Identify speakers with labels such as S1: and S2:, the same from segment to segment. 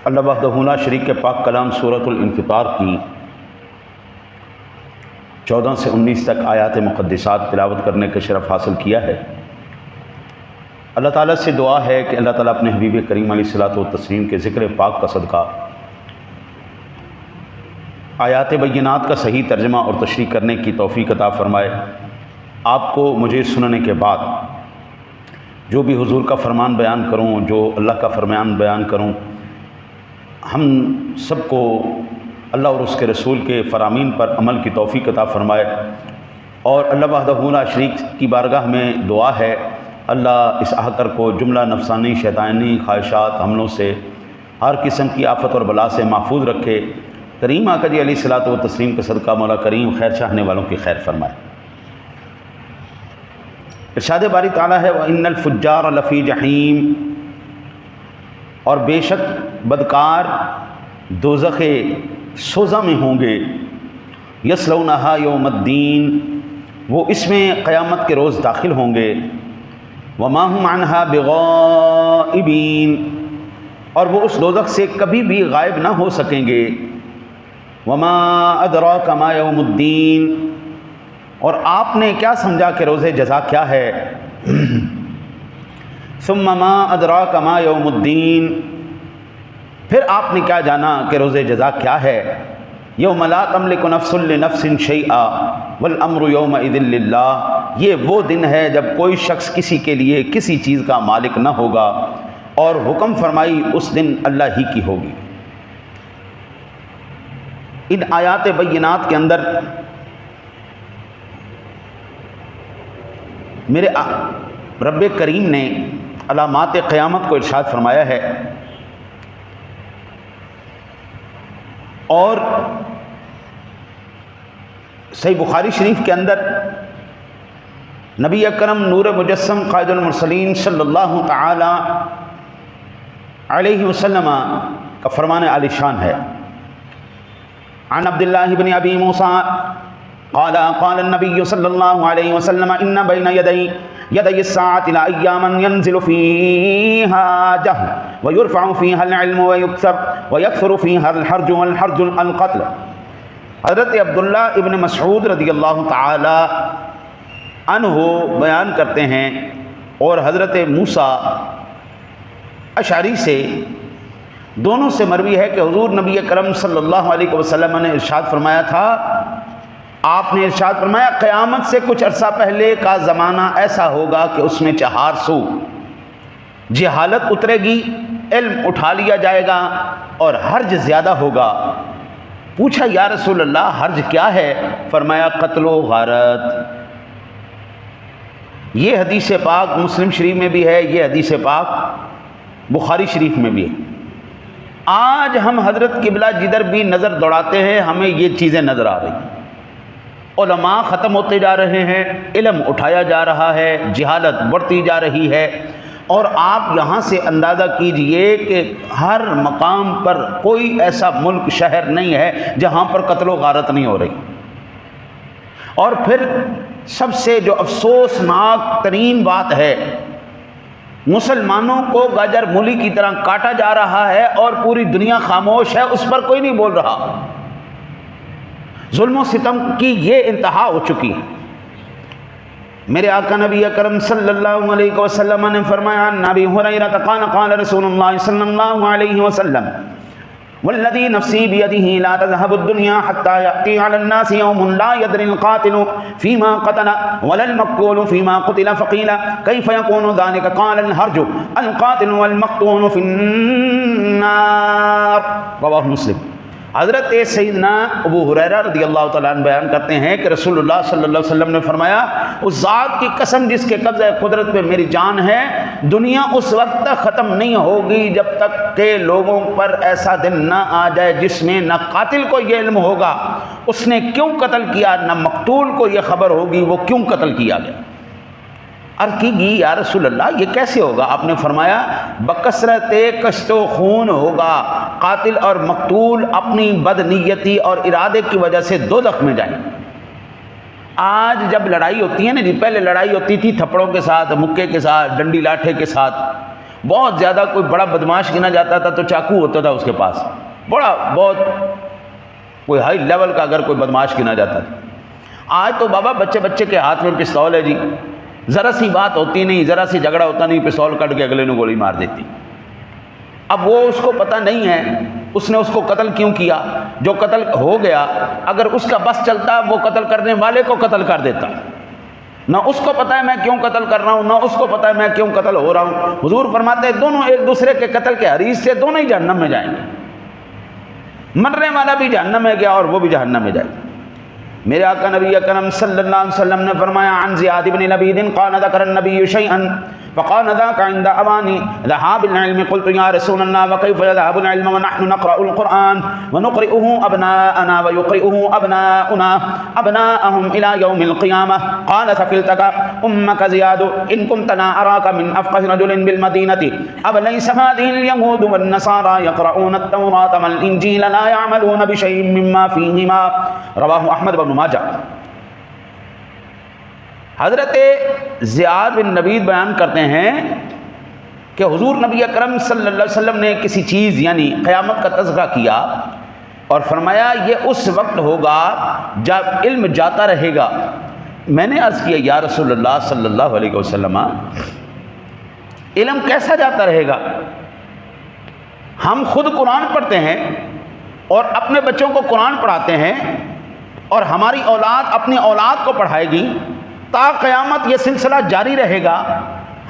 S1: اللہ وحدہ لا شریک کے پاک کلام سورۃ الانفطار کی 14 سے 19 تک آیات مقدسات تلاوت کرنے کا شرف حاصل کیا ہے۔ اللہ تعالیٰ سے دعا ہے کہ اللہ تعالیٰ اپنے حبیب کریم علیہ الصلوۃ والتسلیم کے ذکر پاک کا صدقہ آیات بینات کا صحیح ترجمہ اور تشریح کرنے کی توفیق عطا فرمائے۔ آپ کو مجھے سننے کے بعد جو بھی حضور کا فرمان بیان کروں، جو اللہ کا فرمان بیان کروں، ہم سب کو اللہ اور اس کے رسول کے فرامین پر عمل کی توفیق عطا فرمائے۔ اور اللہ وحدہ لا شریک کی بارگاہ میں دعا ہے اللہ اس احکر کو جملہ نفسانی شیطانی خواہشات حملوں سے ہر قسم کی آفت اور بلا سے محفوظ رکھے۔ کریم آقا جی علیہ الصلوۃ والتسلیم کا صدقہ مولا کریم خیر چاہنے والوں کی خیر فرمائے۔ ارشاد باری تعالیٰ ہے وَإِنَّ الْفُجَّارَ لَفِي جَحِيمٍ، اور بے شک بدکار دوزخ سوزہ میں ہوں گے، یصلونہا یوم الدین، وہ اس میں قیامت کے روز داخل ہوں گے، وما ہم عنہا بغائبین، اور وہ اس دوزخ سے کبھی بھی غائب نہ ہو سکیں گے۔ وما ادراک ما یوم الدین، اور آپ نے کیا سمجھا کہ روز جزا کیا ہے؟ ثم ما ادراک ما یوم الدین، پھر آپ نے کیا جانا کہ روز جزا کیا ہے؟ یوم لا تملک نفس لنفس شیئا والامر یومئذ للہ، یہ وہ دن ہے جب کوئی شخص کسی کے لیے کسی چیز کا مالک نہ ہوگا اور حکم فرمائی اس دن اللہ ہی کی ہوگی۔ ان آیات بینات کے اندر میرے رب کریم نے علامات قیامت کو ارشاد فرمایا ہے، اور صحیح بخاری شریف کے اندر نبی اکرم نور مجسم قائد المرسلین صلی اللہ تعالی علیہ وسلم کا فرمان عالی شان ہے۔ عن عبداللہ بن ابی موسیٰ قال قال النبی صلی اللہ علیہ وسلم ان بین یدی الساعة لأیاما ينزل فیہا جہل ویرفع فیہا العلم ویکثر فیہا الحرج والحرج القتل۔ حضرت عبداللہ ابن مسعود رضی اللہ تعالی عنہ بیان کرتے ہیں، اور حضرت موسیٰ اشعری سے دونوں سے مروی ہے کہ حضور نبی کرم صلی اللہ علیہ وسلم نے ارشاد فرمایا تھا، آپ نے ارشاد فرمایا قیامت سے کچھ عرصہ پہلے کا زمانہ ایسا ہوگا کہ اس میں 4 سو جہالت اترے گی، علم اٹھا لیا جائے گا اور حرج زیادہ ہوگا۔ پوچھا یا رسول اللہ حرج کیا ہے؟ فرمایا قتل و غارت۔ یہ حدیث پاک مسلم شریف میں بھی ہے، یہ حدیث پاک بخاری شریف میں بھی ہے۔ آج ہم حضرت قبلہ جدھر بھی نظر دوڑاتے ہیں ہمیں یہ چیزیں نظر آ رہی ہیں، علماء ختم ہوتے جا رہے ہیں، علم اٹھایا جا رہا ہے، جہالت بڑھتی جا رہی ہے، اور آپ یہاں سے اندازہ کیجئے کہ ہر مقام پر کوئی ایسا ملک شہر نہیں ہے جہاں پر قتل و غارت نہیں ہو رہی۔ اور پھر سب سے جو افسوسناک ترین بات ہے، مسلمانوں کو گاجر مولی کی طرح کاٹا جا رہا ہے اور پوری دنیا خاموش ہے، اس پر کوئی نہیں بول رہا۔ ظلم و ستم کی یہ انتہا ہو چکی ہے۔ میرے آقا نبی اکرم صلی اللہ علیہ وسلم نے فرمایا نبی ہریرہ قال قال رسول اللہ صلی اللہ علیہ وسلم والذی نفسی بیدہ لا تذهب الدنیا حتی یأتی علی الناس یوم لا یدری القاتل فیما قتل ولا المقتول فیما قتل فقیل کیف یکون ذلك قال الحرج القاتل والمقتول فی النار، رواه مسلم۔ حضرت سیدنا ابو ہریرہ رضی اللہ تعالیٰ عنہ بیان کرتے ہیں کہ رسول اللہ صلی اللہ علیہ وسلم نے فرمایا اس ذات کی قسم جس کے قبضہ قدرت پہ میری جان ہے، دنیا اس وقت تک ختم نہیں ہوگی جب تک کہ لوگوں پر ایسا دن نہ آ جائے جس میں نہ قاتل کو یہ علم ہوگا اس نے کیوں قتل کیا، نہ مقتول کو یہ خبر ہوگی وہ کیوں قتل کیا گیا۔ عرض کی گئی یا رسول اللہ یہ کیسے ہوگا؟ آپ نے فرمایا بکثرت کشت و خون ہوگا، قاتل اور مقتول اپنی بدنیتی اور ارادے کی وجہ سے دوزخ میں جائیں۔ آج جب لڑائی ہوتی ہے نا جی، پہلے لڑائی ہوتی تھی تھپڑوں کے ساتھ، مکے کے ساتھ، ڈنڈی لاٹھے کے ساتھ، بہت زیادہ کوئی بڑا بدماش گنا جاتا تھا تو چاقو ہوتا تھا اس کے پاس، بڑا بہت کوئی ہائی لیول کا اگر کوئی بدماش گنا جاتا تھا۔ آج تو بابا بچے کے ہاتھ میں پستول ہے جی، ذرا سی بات ہوتی نہیں، ذرا سی جھگڑا ہوتا نہیں، پستول کٹ کے اگلے نے گولی مار دیتی۔ اب وہ اس کو پتہ نہیں ہے اس نے اس کو قتل کیوں کیا، جو قتل ہو گیا اگر اس کا بس چلتا وہ قتل کرنے والے کو قتل کر دیتا، نہ اس کو پتہ ہے میں کیوں قتل کر رہا ہوں، نہ اس کو پتہ ہے میں کیوں قتل ہو رہا ہوں۔ حضور فرماتے ہیں دونوں ایک دوسرے کے قتل کے حریص سے دونوں ہی جہنم میں جائیں گے، مرنے والا بھی جہنم میں گیا اور وہ بھی جہنم میں جائے گا۔ میرے آقا نبی اکرم صلی اللہ علیہ وسلم نے فرمایا عن زیاد بن لبید قال ذکر النبی شیئا فقال ذاك عند ابانی ذهاب العلم قلت یا رسول اللہ وكيف يذهب العلم ونحن نقرأ القرآن ونقرئه ابناءنا ويقرئه ابناؤنا ابناءهم الى يوم القيامة قال ثقلتك امك زیاد ان كنت لا اراك من افقه رجل بالمدينة اب ليس هذه اليهود والنصارى يقرؤون التوراة والانجيل لا يعملون بشيء مما فيهما رواه احمد بن ماجہ۔ حضرت زیاد بن لبید بیان کرتے ہیں کہ حضور نبی اکرم صلی اللہ علیہ وسلم نے کسی چیز یعنی قیامت کا تذکرہ کیا اور فرمایا یہ اس وقت ہوگا جب علم جاتا رہے گا۔ میں نے عرض کیا یا رسول اللہ صلی اللہ علیہ وسلم علم کیسا جاتا رہے گا؟ ہم خود قرآن پڑھتے ہیں اور اپنے بچوں کو قرآن پڑھاتے ہیں اور ہماری اولاد اپنی اولاد کو پڑھائے گی، تا قیامت یہ سلسلہ جاری رہے گا،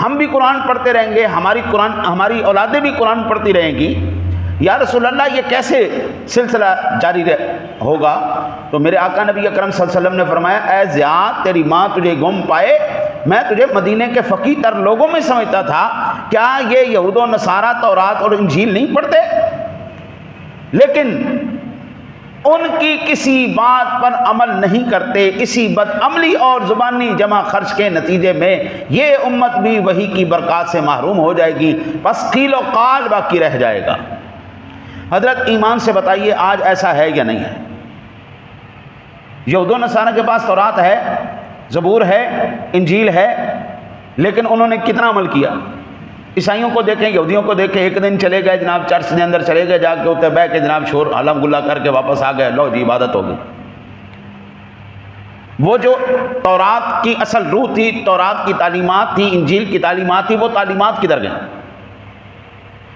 S1: ہم بھی قرآن پڑھتے رہیں گے، ہماری اولادیں بھی قرآن پڑھتی رہیں گی۔ یا رسول اللہ یہ کیسے سلسلہ جاری ہوگا؟ تو میرے آقا نبی اکرم صلی اللہ علیہ وسلم نے فرمایا اے زیاد تیری ماں تجھے گم پائے، میں تجھے مدینے کے فقیہ تر لوگوں میں سمجھتا تھا، کیا یہ یہود و نصارہ تورات اور انجیل نہیں پڑھتے؟ لیکن ان کی کسی بات پر عمل نہیں کرتے، اسی بدعملی اور زبانی جمع خرچ کے نتیجے میں یہ امت بھی وحی کی برکات سے محروم ہو جائے گی، بس قیل و قال باقی رہ جائے گا۔ حضرت ایمان سے بتائیے آج ایسا ہے یا نہیں ہے؟ یہود و نصارہ کے پاس تورات ہے، زبور ہے، انجیل ہے، لیکن انہوں نے کتنا عمل کیا؟ عیسائیوں کو دیکھیں، یہودیوں کو دیکھیں، ایک دن چلے گئے جناب چرچ کے اندر چلے گئے، جا کے اتنے بہ کے جناب شور علم گلا کر کے واپس آ گئے، لو جی عبادت ہو گئی۔ وہ جو تورات کی اصل روح تھی، تورات کی تعلیمات تھی، انجیل کی تعلیمات تھی، وہ تعلیمات کدھر گئیں؟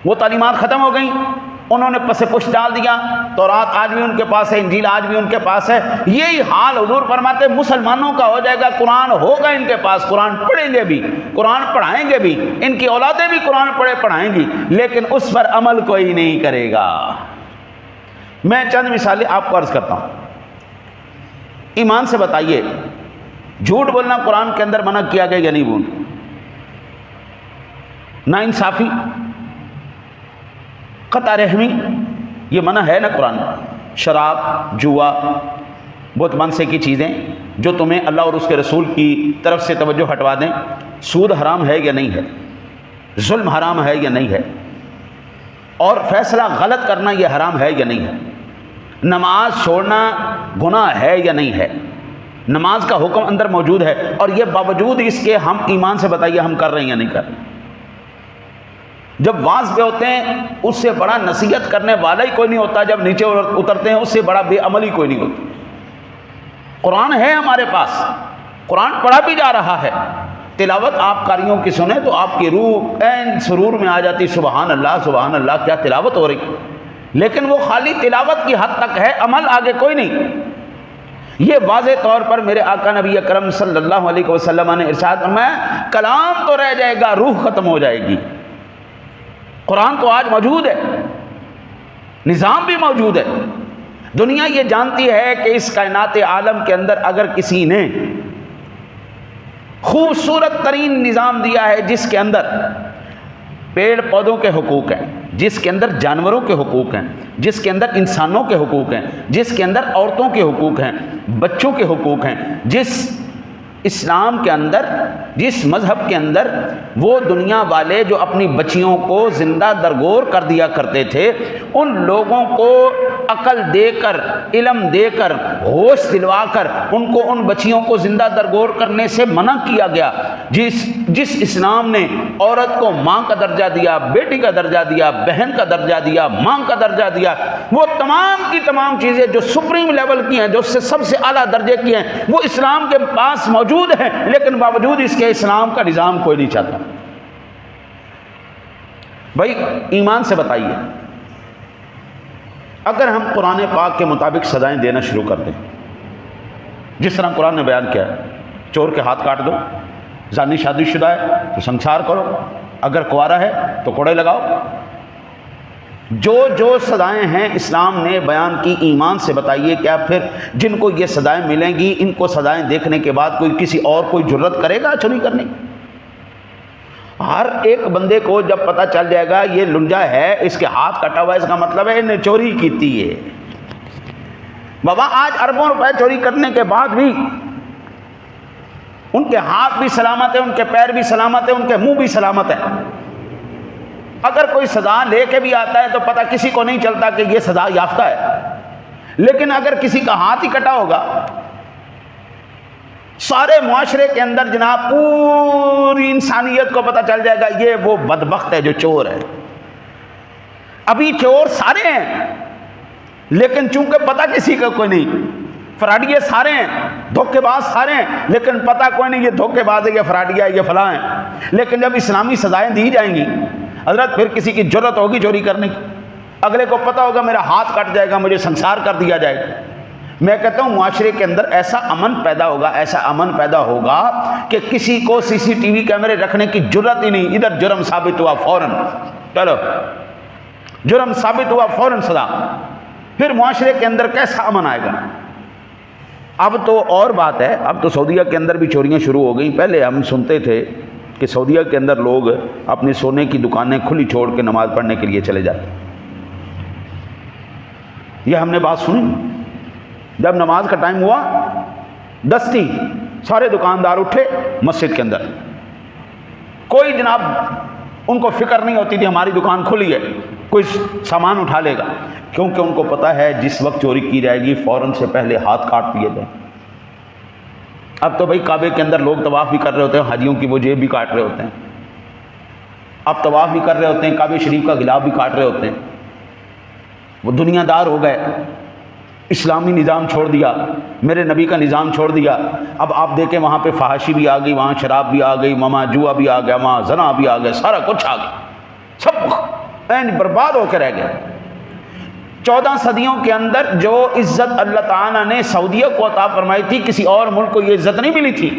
S1: وہ تعلیمات ختم ہو گئیں، انہوں نے پس پش ڈال دیا۔ تورات آج بھی ان کے پاس ہے، انجیل آج بھی ان کے پاس ہے۔ یہی حال حضور فرماتے مسلمانوں کا ہو جائے گا، قرآن ہوگا ان کے پاس، قرآن پڑھیں گے بھی، قرآن پڑھائیں گے بھی، ان کی اولادیں بھی قرآن پڑھائیں گی، لیکن اس پر عمل کوئی نہیں کرے گا۔ میں چند مثالیں آپ کو عرض کرتا ہوں۔ ایمان سے بتائیے جھوٹ بولنا قرآن کے اندر منع کیا گیا یا نہیں بول؟ نا انصافی، قطع رحمی، یہ منع ہے نا قرآن میں۔ شراب، جوا، بت منسے کی چیزیں جو تمہیں اللہ اور اس کے رسول کی طرف سے توجہ ہٹوا دیں۔ سود حرام ہے یا نہیں ہے؟ ظلم حرام ہے یا نہیں ہے؟ اور فیصلہ غلط کرنا یہ حرام ہے یا نہیں ہے؟ نماز چھوڑنا گناہ ہے یا نہیں ہے؟ نماز کا حکم اندر موجود ہے، اور یہ باوجود اس کے ہم ایمان سے بتائیے ہم کر رہے ہیں یا نہیں کر رہے؟ جب واعظ پہ ہوتے ہیں اس سے بڑا نصیحت کرنے والا ہی کوئی نہیں ہوتا، جب نیچے اترتے ہیں اس سے بڑا بے عمل ہی کوئی نہیں ہوتا۔ قرآن ہے ہمارے پاس، قرآن پڑھا بھی جا رہا ہے، تلاوت آپ قاریوں کی سنیں تو آپ کی روح این سرور میں آ جاتی، سبحان اللہ کیا تلاوت ہو رہی، لیکن وہ خالی تلاوت کی حد تک ہے، عمل آگے کوئی نہیں۔ یہ واضح طور پر میرے آقا نبی اکرم صلی اللہ علیہ وسلم نے ارشاد فرمایا کلام تو رہ جائے گا، روح ختم ہو جائے گی۔ قرآن تو آج موجود ہے، نظام بھی موجود ہے، دنیا یہ جانتی ہے کہ اس کائنات عالم کے اندر اگر کسی نے خوبصورت ترین نظام دیا ہے، جس کے اندر پیڑ پودوں کے حقوق ہیں، جس کے اندر جانوروں کے حقوق ہیں، جس کے اندر انسانوں کے حقوق ہیں، جس کے اندر عورتوں کے حقوق ہیں، بچوں کے حقوق ہیں، جس اسلام کے اندر، جس مذہب کے اندر وہ دنیا والے جو اپنی بچیوں کو زندہ درگور کر دیا کرتے تھے، ان لوگوں کو عقل دے کر، علم دے کر، ہوش دلوا کر ان کو ان بچیوں کو زندہ درگور کرنے سے منع کیا گیا۔ جس اسلام نے عورت کو ماں کا درجہ دیا، بیٹی کا درجہ دیا، بہن کا درجہ دیا، ماں کا درجہ دیا، وہ تمام کی تمام چیزیں جو سپریم لیول کی ہیں، جو اس سے سب سے اعلیٰ درجے کی ہیں، وہ اسلام کے پاس موجود ہیں، لیکن باوجود اس کے اسلام کا نظام کوئی نہیں چاہتا۔ بھائی ایمان سے بتائیے، اگر ہم قرآن پاک کے مطابق سزائیں دینا شروع کر دیں، جس طرح قرآن نے بیان کیا ہے، چور کے ہاتھ کاٹ دو، زانی شادی شدہ ہے تو سنسار کرو، اگر کنوارا ہے تو کوڑے لگاؤ، جو سزائیں ہیں اسلام نے بیان کی، ایمان سے بتائیے کیا پھر جن کو یہ سزائیں ملیں گی، ان کو سزائیں دیکھنے کے بعد کوئی جرت کرے گا چوری کرنے کی؟ ہر ایک بندے کو جب پتہ چل جائے گا یہ لنجا ہے، اس کے ہاتھ کٹا ہوا ہے، اس کا مطلب ہے انہیں چوری کی تھی ہے۔ بابا آج اربوں روپے چوری کرنے کے بعد بھی ان کے ہاتھ بھی سلامت ہے، ان کے پیر بھی سلامت ہے، ان کے منہ بھی سلامت ہے۔ اگر کوئی سزا لے کے بھی آتا ہے تو پتہ کسی کو نہیں چلتا کہ یہ سزا یافتہ ہے، لیکن اگر کسی کا ہاتھ ہی کٹا ہوگا، سارے معاشرے کے اندر جناب پوری انسانیت کو پتہ چل جائے گا یہ وہ بدبخت ہے جو چور ہے۔ ابھی چور سارے ہیں لیکن چونکہ پتہ کسی کا کوئی نہیں، فراڈیے سارے ہیں، دھوکے باز سارے ہیں، لیکن پتہ کوئی نہیں یہ دھوکے باز ہے، یہ فراڈیا ہے، یہ فلاں ہے۔ لیکن جب اسلامی سزائیں دی جائیں گی حضرت، پھر کسی کی جرت ہوگی چوری کرنے کی؟ اگلے کو پتہ ہوگا میرا ہاتھ کٹ جائے گا، مجھے سنسار کر دیا جائے گا۔ میں کہتا ہوں معاشرے کے اندر ایسا امن پیدا ہوگا کہ کسی کو سی سی ٹی وی کیمرے رکھنے کی جرت ہی نہیں۔ ادھر جرم ثابت ہوا فوراً، چلو جرم ثابت ہوا فوراً سزا۔ پھر معاشرے کے اندر کیسا امن آئے گا؟ اب تو اور بات ہے، اب تو سعودیہ کے اندر بھی چوریاں شروع ہو گئیں۔ پہلے ہم سنتے تھے کہ سعودیہ کے اندر لوگ اپنی سونے کی دکانیں کھلی چھوڑ کے نماز پڑھنے کے لیے چلے جاتے، یہ ہم نے بات سنی۔ جب نماز کا ٹائم ہوا دستی سارے دکاندار اٹھے مسجد کے اندر، کوئی جناب ان کو فکر نہیں ہوتی تھی ہماری دکان کھلی ہے، کوئی سامان اٹھا لے گا، کیونکہ ان کو پتہ ہے جس وقت چوری کی جائے گی فوراً سے پہلے ہاتھ کاٹ دیے جائیں۔ اب تو بھائی کعبے کے اندر لوگ طواف بھی کر رہے ہوتے ہیں، حاجیوں کی وہ جیب بھی کاٹ رہے ہوتے ہیں، اب طواف بھی کر رہے ہوتے ہیں، کعبے شریف کا غلاف بھی کاٹ رہے ہوتے ہیں، وہ دنیا دار ہو گئے، اسلامی نظام چھوڑ دیا، میرے نبی کا نظام چھوڑ دیا۔ اب آپ دیکھیں وہاں پہ فحاشی بھی آ گئی، وہاں شراب بھی آ گئی، وہاں جوا بھی آ گیا، وہاں زنا بھی آ گیا، سارا کچھ آ گیا، سب برباد ہو کے رہ گیا۔ 14 صدیوں کے اندر جو عزت اللہ تعالیٰ نے سعودیہ کو عطا فرمائی تھی، کسی اور ملک کو یہ عزت نہیں ملی تھی۔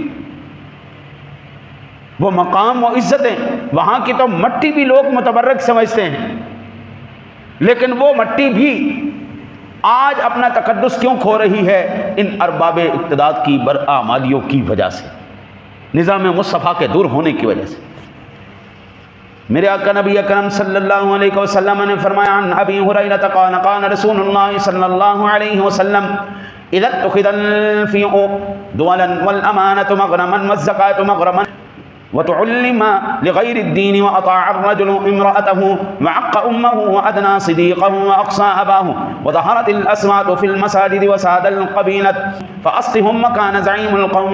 S1: وہ مقام و عزتیں، وہاں کی تو مٹی بھی لوگ متبرک سمجھتے ہیں، لیکن وہ مٹی بھی آج اپنا تقدس کیوں کھو رہی ہے؟ ان ارباب اقتدار کی برآمدیوں کی وجہ سے، نظام مصطفیٰ کے دور ہونے کی وجہ سے۔ میرے آقا نبی اکرم صلی اللہ علیہ وسلم نے فرمایا، عن ابی ہریرہ قال قال رسول اللہ صلی اللہ علیہ وسلم، اذا اتخذ الفیء دولا والامانة مغرما والزکاة مغرما وتعلم لغير الدين وأطاع الرجل امرأته وعق أمه وأدنى صديقه وأقصى أباه وظهرت الأصوات في المساجد وساد القبيلة فأصلهم مكان زعيم القوم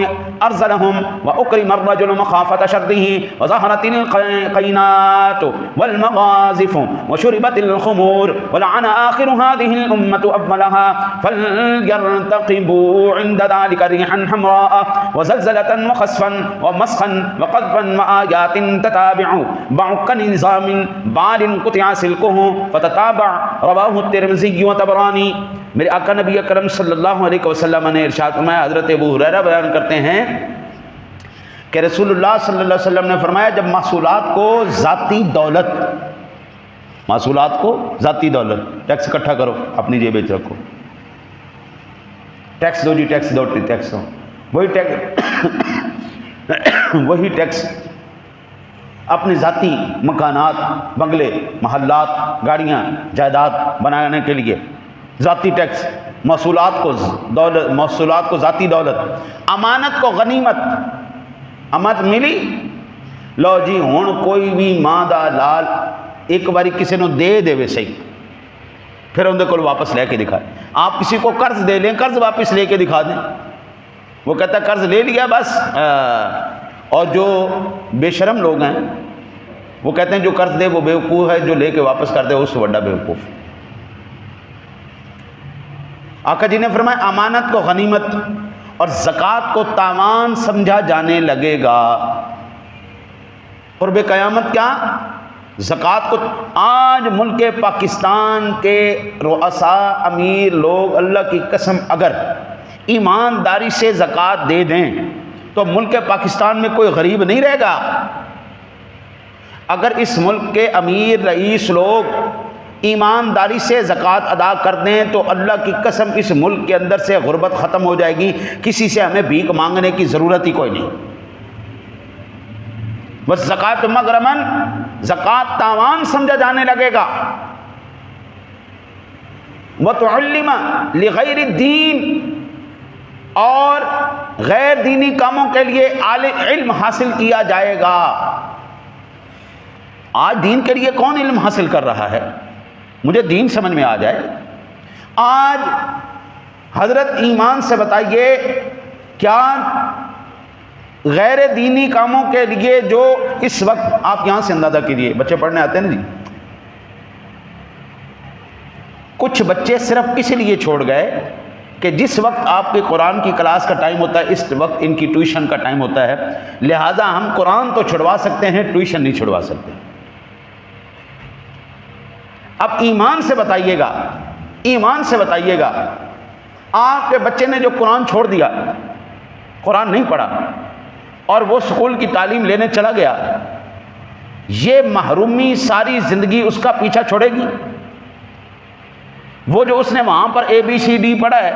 S1: أرزلهم وأكرم الرجل مخافة شره وظهرت القينات والمغازف وشربت الخمور ولعن آخر هذه الأمة أولها فليرتقبوا عند ذلك ريحا حمراء وزلزلة وخسفا ومسخا وقذفا وآيات تتابع بعك نظام بال قطع سلكه فتتابع رواه الترمذی وطبرانی۔ میرے آقا نبی اکرم صلی اللہ علیہ وسلم نے ارشاد فرمایا، حضرت ابو ہریرہ بیان کرتے ہیں کہ رسول اللہ صلی اللہ علیہ وسلم نے فرمایا، جب محصولات کو ذاتی دولت ٹیکس اکٹھا کرو، اپنی جیب میں رکھو، ٹیکس دو جی، ٹیکس دو، ٹیکس دو، وہی ٹیکس اپنے ذاتی مکانات، بنگلے، محلات، گاڑیاں، جائیداد بنانے کے لیے ذاتی ٹیکس محصولات کو ذاتی دولت، امانت کو غنیمت، امانت ملی، لو جی ہن کوئی بھی ماں دا لال ایک باری کسی نے دے دے وے صحیح، پھر اندر کو واپس لے کے دکھائے۔ آپ کسی کو قرض دے لیں، قرض واپس لے کے دکھا دیں، وہ کہتا ہے قرض لے لیا بس۔ اور جو بے شرم لوگ ہیں وہ کہتے ہیں جو قرض دے وہ بیوقوف ہے، جو لے کے واپس کر دے اس سے بڑا بیوقوف۔ آقا جی نے فرمایا امانت کو غنیمت اور زکوٰۃ کو تاوان سمجھا جانے لگے گا۔ قرب قیامت کیا؟ زکوٰۃ کو آج ملک پاکستان کے رؤساء امیر لوگ اللہ کی قسم اگر ایمانداری سے زکوٰۃ دے دیں تو ملک پاکستان میں کوئی غریب نہیں رہے گا۔ اگر اس ملک کے امیر رئیس لوگ ایمانداری سے زکوٰۃ ادا کر دیں تو اللہ کی قسم اس ملک کے اندر سے غربت ختم ہو جائے گی، کسی سے ہمیں بھیک مانگنے کی ضرورت ہی کوئی نہیں۔ بس زکوٰۃ مغرمن، زکوٰۃ تاوان سمجھا جانے لگے گا۔ وتعلم لغیر الدین، اور غیر دینی کاموں کے لیے علم حاصل کیا جائے گا۔ آج دین کے لیے کون علم حاصل کر رہا ہے؟ مجھے دین سمجھ میں آ جائے۔ آج حضرت ایمان سے بتائیے، کیا غیر دینی کاموں کے لیے جو اس وقت آپ یہاں سے اندازہ کیجیے، بچے پڑھنے آتے ہیں نا جی، کچھ بچے صرف اس لیے چھوڑ گئے کہ جس وقت آپ کے قرآن کی کلاس کا ٹائم ہوتا ہے اس وقت ان کی ٹیوشن کا ٹائم ہوتا ہے، لہٰذا ہم قرآن تو چھڑوا سکتے ہیں، ٹیوشن نہیں چھڑوا سکتے۔ اب ایمان سے بتائیے گا، ایمان سے بتائیے گا، آپ کے بچے نے جو قرآن چھوڑ دیا، قرآن نہیں پڑھا اور وہ اسکول کی تعلیم لینے چلا گیا، یہ محرومی ساری زندگی اس کا پیچھا چھوڑے گی؟ وہ جو اس نے وہاں پر اے بی سی ڈی پڑھا ہے،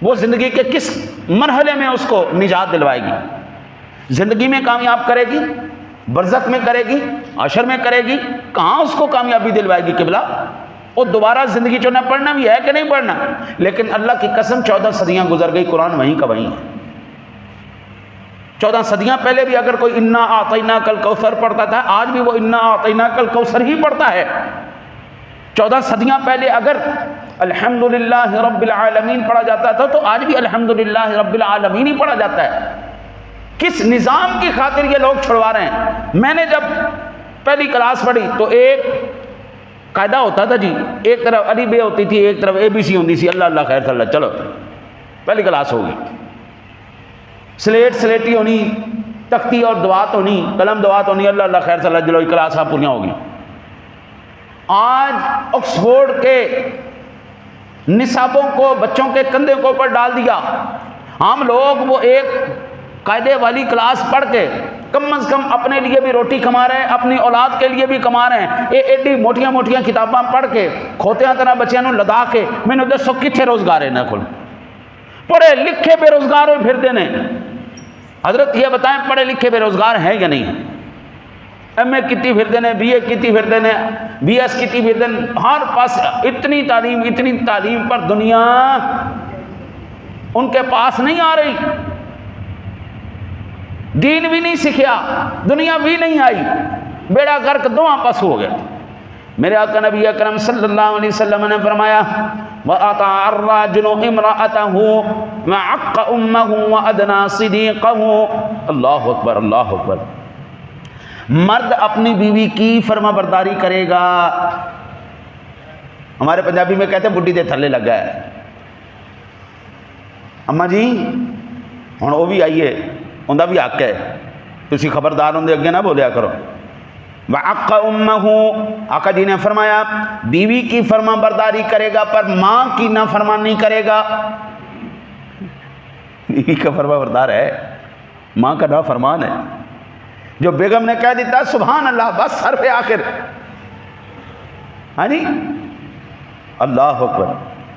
S1: وہ زندگی کے کس مرحلے میں اس کو نجات دلوائے گی؟ زندگی میں کامیاب کرے گی؟ برزخ میں کرے گی؟ عشر میں کرے گی؟ کہاں اس کو کامیابی دلوائے گی قبلہ؟ اور دوبارہ زندگی چونہ پڑھنا بھی ہے کہ نہیں پڑھنا؟ لیکن اللہ کی قسم 14 صدیاں گزر گئی، قرآن وہیں کا وہیں ہے۔ 14 صدیاں پہلے بھی اگر کوئی انا اعطیناک الکوثر پڑھتا تھا، آج بھی وہ انا اعطیناک الکوثر ہی پڑھتا ہے۔ 14 صدیاں پہلے اگر الحمدللہ رب العالمین پڑھا جاتا تھا تو آج بھی الحمدللہ رب العالمین ہی پڑھا جاتا ہے۔ کس نظام کی خاطر یہ لوگ چھڑوا رہے ہیں؟ میں نے جب پہلی کلاس پڑھی تو ایک قاعدہ ہوتا تھا جی، ایک طرف علی بے ہوتی تھی، ایک طرف اے بی سی ہوتی تھی، اللہ اللہ خیر صلی اللہ، چلو پہلی کلاس ہوگی، سلیٹی ہونی، تختی اور دوات ہونی، قلم دوات ہونی، اللہ اللہ خیر صلی اللہ، چلو کلاس آپ پوریاں ہوگی۔ آج آکسفورڈ کے نصابوں کو بچوں کے کندھے کے اوپر ڈال دیا، ہم لوگ وہ ایک قاعدے والی کلاس پڑھ کے کم از کم اپنے لیے بھی روٹی کما رہے ہیں، اپنی اولاد کے لیے بھی کما رہے ہیں۔ یہ ایڈی موٹیاں موٹیاں کتاباں پڑھ کے کھوتیاں طرح بچیاں نوں لدا کے مینوں دسو کتنے روزگار ہے نہ کھول؟ پڑھے لکھے بے روزگار ہوئے پھر دینے۔ حضرت یہ بتائیں پڑھے لکھے بے روزگار ہیں یا نہیں ہیں؟ ایم اے کیتی پھر دینے، بی اے کیتی پھر دینے، بی ایس کیتی پھر دینے، ہر پاس اتنی تعلیم پر دنیا ان کے پاس نہیں آ رہی، دین بھی نہیں سیکھیا، دنیا بھی نہیں آئی، بیڑا غرق دونوں پاس ہو گئے۔ میرے آقا نبی اکرم صلی اللہ علیہ وسلم نے فرمایا وَأَطَاعَ الرَّجُلُ امْرَأَتَهُ وَعَقَّ أُمَّهُ وَأَدْنَىٰ صِدِيقَهُ۔ اللہ اکبر، اللہ اکبر۔ مرد اپنی بیوی کی فرما برداری کرے گا، ہمارے پنجابی میں کہتے ہیں بڈھی دے تھلے لگا ہے۔ اما جی ہن وہ بھی آئیے، انہوں بھی حق ہے، تسی خبردار ہوں دے اگے نہ بولیا کرو۔ وَعَقَّ أُمَّهُ، آقا جی نے فرمایا بیوی کی فرما برداری کرے گا پر ماں کی نافرمانی کرے گا۔ بیوی کا فرما بردار ہے، ماں کا نافرمان ہے۔ جو بیگم نے کہہ دیتا سبحان اللہ بس سر پہ آخر، ہاں جی اللہ اکبر۔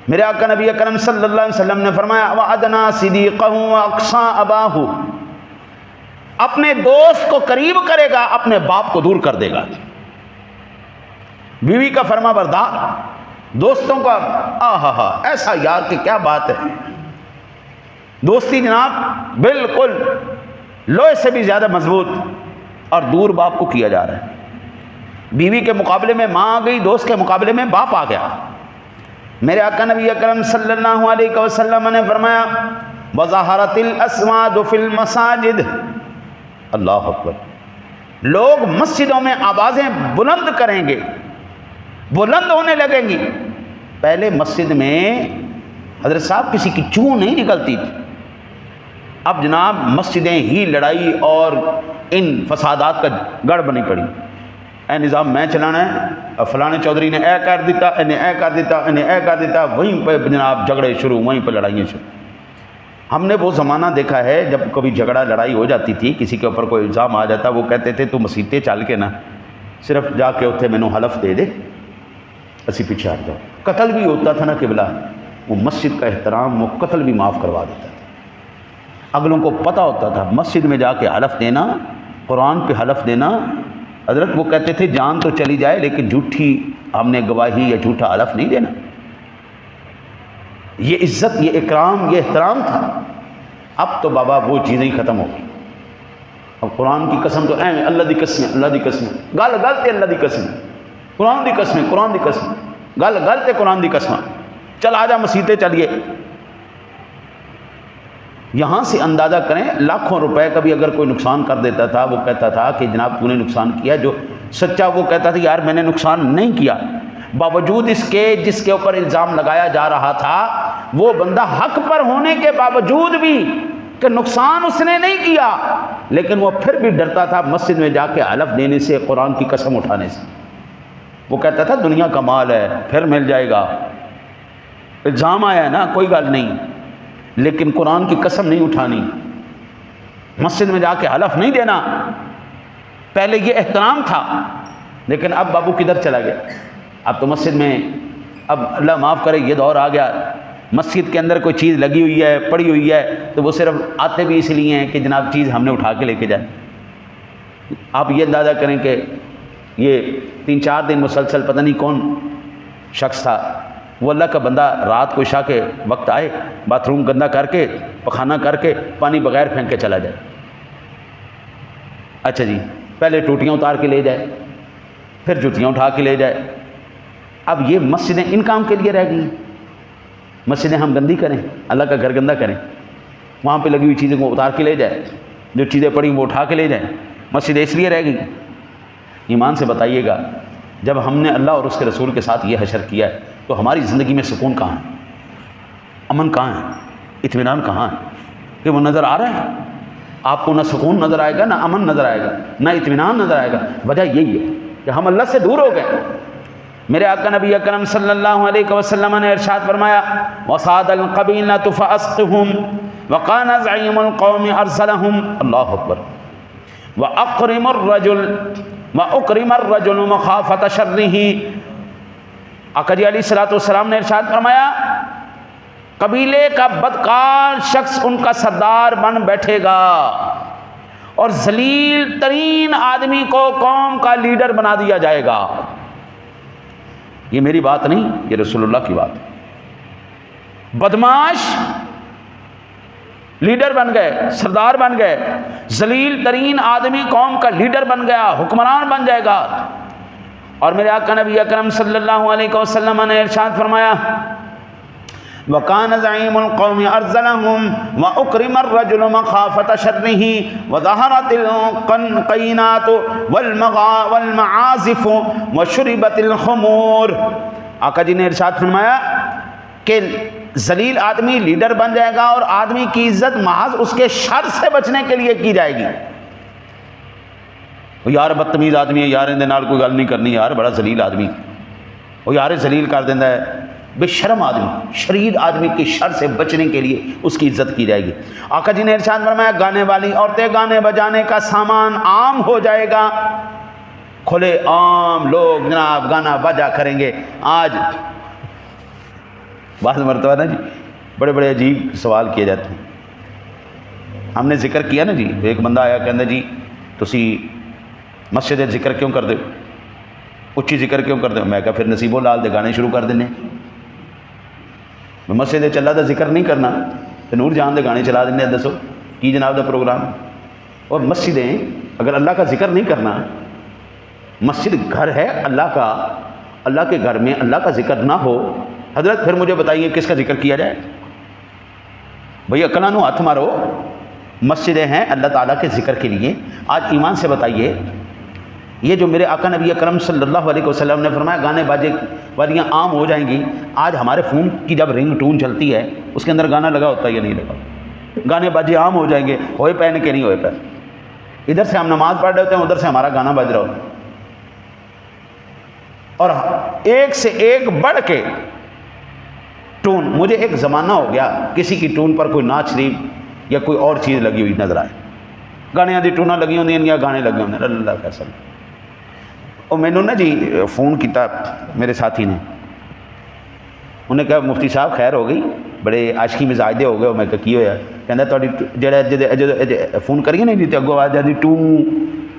S1: میرے آقا نبی اکرم صلی اللہ علیہ وسلم نے فرمایا وَأَدْنَىٰ صِدِيقَهُ وَأَقْصَىٰ أَبَاهُ، اپنے دوست کو قریب کرے گا، اپنے باپ کو دور کر دے گا۔ بیوی کا فرما بردار، دوستوں کا ہا ایسا یار کہ کیا بات ہے، دوستی جناب بالکل لوہے سے بھی زیادہ مضبوط، اور دور باپ کو کیا جا رہا ہے۔ بیوی کے مقابلے میں ماں آ گئی، دوست کے مقابلے میں باپ آ گیا۔ میرے آقا نبی اکرم صلی اللہ علیہ وسلم نے فرمایا وَظَهَرَتِ الْأَصْوَاتُ فِي الْمَسَاجِدِ، اللہ اکبر، لوگ مسجدوں میں آوازیں بلند کریں گے، بلند ہونے لگیں گی۔ پہلے مسجد میں حضرت صاحب کسی کی چوں نہیں نکلتی تھی، اب جناب مسجدیں ہی لڑائی اور ان فسادات کا گڑھ بنی پڑی۔ اے نظام میں چلانا ہے، اور فلانے چودھری نے اے کر دیتا، انہیں اے کر دیتا، انہیں اے کر دیتا، وہیں پہ جناب جھگڑے شروع، وہیں پہ لڑائیاں شروع۔ ہم نے وہ زمانہ دیکھا ہے جب کبھی جھگڑا لڑائی ہو جاتی تھی، کسی کے اوپر کوئی الزام آ جاتا، وہ کہتے تھے تو مسیطے چل کے نا صرف جا کے اتنے مینوں حلف دے دے، اسی پیچھے ہٹ جاؤ۔ قتل بھی ہوتا تھا نا قبلہ، وہ مسجد کا احترام، وہ قتل بھی معاف کروا دیتا تھا۔ اگلوں کو پتہ ہوتا تھا مسجد میں جا کے حلف دینا، قرآن پہ حلف دینا، حضرت وہ کہتے تھے جان تو چلی جائے لیکن جھوٹی ہم نے گواہی یا جھوٹا حلف نہیں دینا۔ یہ عزت، یہ اکرام، یہ احترام تھا۔ اب تو بابا وہ چیزیں ہی ختم ہو گئی۔ اب قرآن کی قسم تو اللہ دی قسم، اللہ دی قسم، گل تے اللہ دی قسم، قرآن دی قسم، قرآن دی قسم، گل تے قرآن دی قسم، چل آ جا مسیطے چلیے۔ یہاں سے اندازہ کریں لاکھوں روپے کا بھی اگر کوئی نقصان کر دیتا تھا، وہ کہتا تھا کہ جناب تو نے نقصان کیا، جو سچا وہ کہتا تھا یار میں نے نقصان نہیں کیا، باوجود اس کے جس کے اوپر الزام لگایا جا رہا تھا وہ بندہ حق پر ہونے کے باوجود بھی کہ نقصان اس نے نہیں کیا، لیکن وہ پھر بھی ڈرتا تھا مسجد میں جا کے حلف دینے سے، قرآن کی قسم اٹھانے سے۔ وہ کہتا تھا دنیا کا مال ہے پھر مل جائے گا، الزام آیا ہے نا کوئی گل نہیں، لیکن قرآن کی قسم نہیں اٹھانی، مسجد میں جا کے حلف نہیں دینا۔ پہلے یہ احترام تھا، لیکن اب بابو کدھر چلا گیا؟ اب تو مسجد میں، اب اللہ معاف کرے یہ دور آ گیا، مسجد کے اندر کوئی چیز لگی ہوئی ہے، پڑی ہوئی ہے، تو وہ صرف آتے بھی اس لیے ہیں کہ جناب چیز ہم نے اٹھا کے لے کے جائے۔ آپ یہ اندازہ کریں کہ یہ 3-4 دن مسلسل پتہ نہیں کون شخص تھا، وہ اللہ کا بندہ رات کو عشاء کے وقت آئے، باتھ روم گندا کر کے، پخانہ کر کے، پانی بغیر پھینک کے چلا جائے۔ اچھا جی، پہلے ٹوٹیاں اتار کے لے جائے، پھر جوتیاں اٹھا کے لے جائے۔ اب یہ مسجدیں ان کام کے لیے رہ گئی، مسجدیں ہم گندی کریں، اللہ کا گھر گندہ کریں، وہاں پہ لگی ہوئی چیزیں کو اتار کے لے جائے، جو چیزیں پڑی وہ اٹھا کے لے جائیں، مسجد اس لیے رہ گئی۔ ایمان سے بتائیے گا جب ہم نے اللہ اور اس کے رسول کے ساتھ یہ حشر کیا ہے تو ہماری زندگی میں سکون کہاں ہے؟ امن کہاں ہے؟ اطمینان کہاں ہے؟ کہ وہ نظر آ رہا ہے؟ آپ کو نہ سکون نظر آئے گا، نہ امن نظر آئے گا، نہ اطمینان نظر آئے گا۔ وجہ یہی ہے کہ ہم اللہ سے دور ہو گئے۔ میرے آقا نبی اکرم صلی اللہ علیہ وسلم نے ارشاد فرمایا وَصَادَ الْقَبِيلَةُ فَأَسْقِهُمْ وَقَانَ زَعِيمُ الْقَوْمِ أَرْسَلَهُمْ، اللہ اکبر، وَأَقْرِمَ الرَّجُلُ مَخَافَةَ شَرِّهِ۔ آقا جی علیہ السلام نے ارشاد فرمایا قبیلے کا بدکار شخص ان کا سردار بن بیٹھے گا، اور ذلیل ترین آدمی کو قوم کا لیڈر بنا دیا جائے گا۔ یہ میری بات نہیں، یہ رسول اللہ کی بات ہے۔ بدمعاش لیڈر بن گئے، سردار بن گئے، ذلیل ترین آدمی قوم کا لیڈر بن گیا، حکمران بن جائے گا۔ اور میرے آقا نبی اکرم صلی اللہ علیہ وسلم نے ارشاد فرمایا وَقَانَ زَعِيمُ الْقَوْمِ أَرْذَلَهُمْ وَأُكْرِمَ الرَّجُلُ مَخَافَةَ شَرِّهِ وَظَهَرَتِ الْقَيْنَاتُ وَالْمَعَازِفُ وَشُرِبَتِ الْخُمُورُ۔ آقا جی نے ارشاد فرمایا کہ ذلیل آدمی لیڈر بن جائے گا، اور آدمی کی عزت محض اس کے شر سے بچنے کے لیے کی جائے گی۔ وہ یار بدتمیز آدمی ہے، یار اندے نال کوئی گل نہیں کرنی، یار بڑا ذلیل آدمی، وہ یار ذلیل کر دینا ہے، بے شرم آدمی، شریر آدمی کے شر سے بچنے کے لیے اس کی عزت کی جائے گی۔ آقا جی نے ارشاد فرمایا گانے والی عورتیں گانے بجانے کا سامان عام ہو جائے گا، کھلے عام لوگ جناب گانا بجا کریں گے۔ آج بعض مرتبہ نا جی بڑے بڑے عجیب سوال کیے جاتے ہیں۔ ہم نے ذکر کیا نا جی، ایک بندہ آیا کہندا جی تسی مسجد ذکر کیوں کر دے؟ اچھی ذکر کیوں کرتے ہو؟ میں کہا پھر نصیب لال دے گانے شروع کر دینے. میں مسجد چلا دا ذکر نہیں کرنا تو نور جہاں دے گانے چلا دینے. دسو کی جناب دا پروگرام؟ اور مسجدیں اگر اللہ کا ذکر نہیں کرنا، مسجد گھر ہے اللہ کا، اللہ کے گھر میں اللہ کا ذکر نہ ہو، حضرت پھر مجھے بتائیے کس کا ذکر کیا جائے؟ بھئی عقلانو ہاتھ مارو. مسجدیں ہیں اللہ تعالیٰ کے ذکر کے لیے. آج ایمان سے بتائیے، یہ جو میرے آقا نبی اکرم صلی اللہ علیہ وسلم نے فرمایا گانے باجے والیاں عام ہو جائیں گی، آج ہمارے فون کی جب رنگ ٹون چلتی ہے اس کے اندر گانا لگا ہوتا ہے یا نہیں لگا؟ گانے باجے عام ہو جائیں گے، ہوئے پہن کے نہیں ہوئے پہ. ادھر سے ہم نماز پڑھ رہے ہوتے ہیں، ادھر سے ہمارا گانا بج رہا ہوتا ہے، اور ایک سے ایک بڑھ کے ٹون. مجھے ایک زمانہ ہو گیا کسی کی ٹون پر کوئی نعت شریف یا کوئی اور چیز لگی ہوئی نظر آئے، گانے دی ٹوناں لگی ہوندی ہیں یا گانے لگے ہوندے ہیں. اللہ کا قسم. اور میں نے نا جی فون کیتا میرے ساتھی نے، انہیں کہا مفتی صاحب خیر ہو گئی، بڑے عاشقی مزاج دے ہو گئے. میں کہا کی ہویا؟ کہندا تہاڈی جڑا فون کریے نہیں تے اگوں آواز جاندی ٹوں،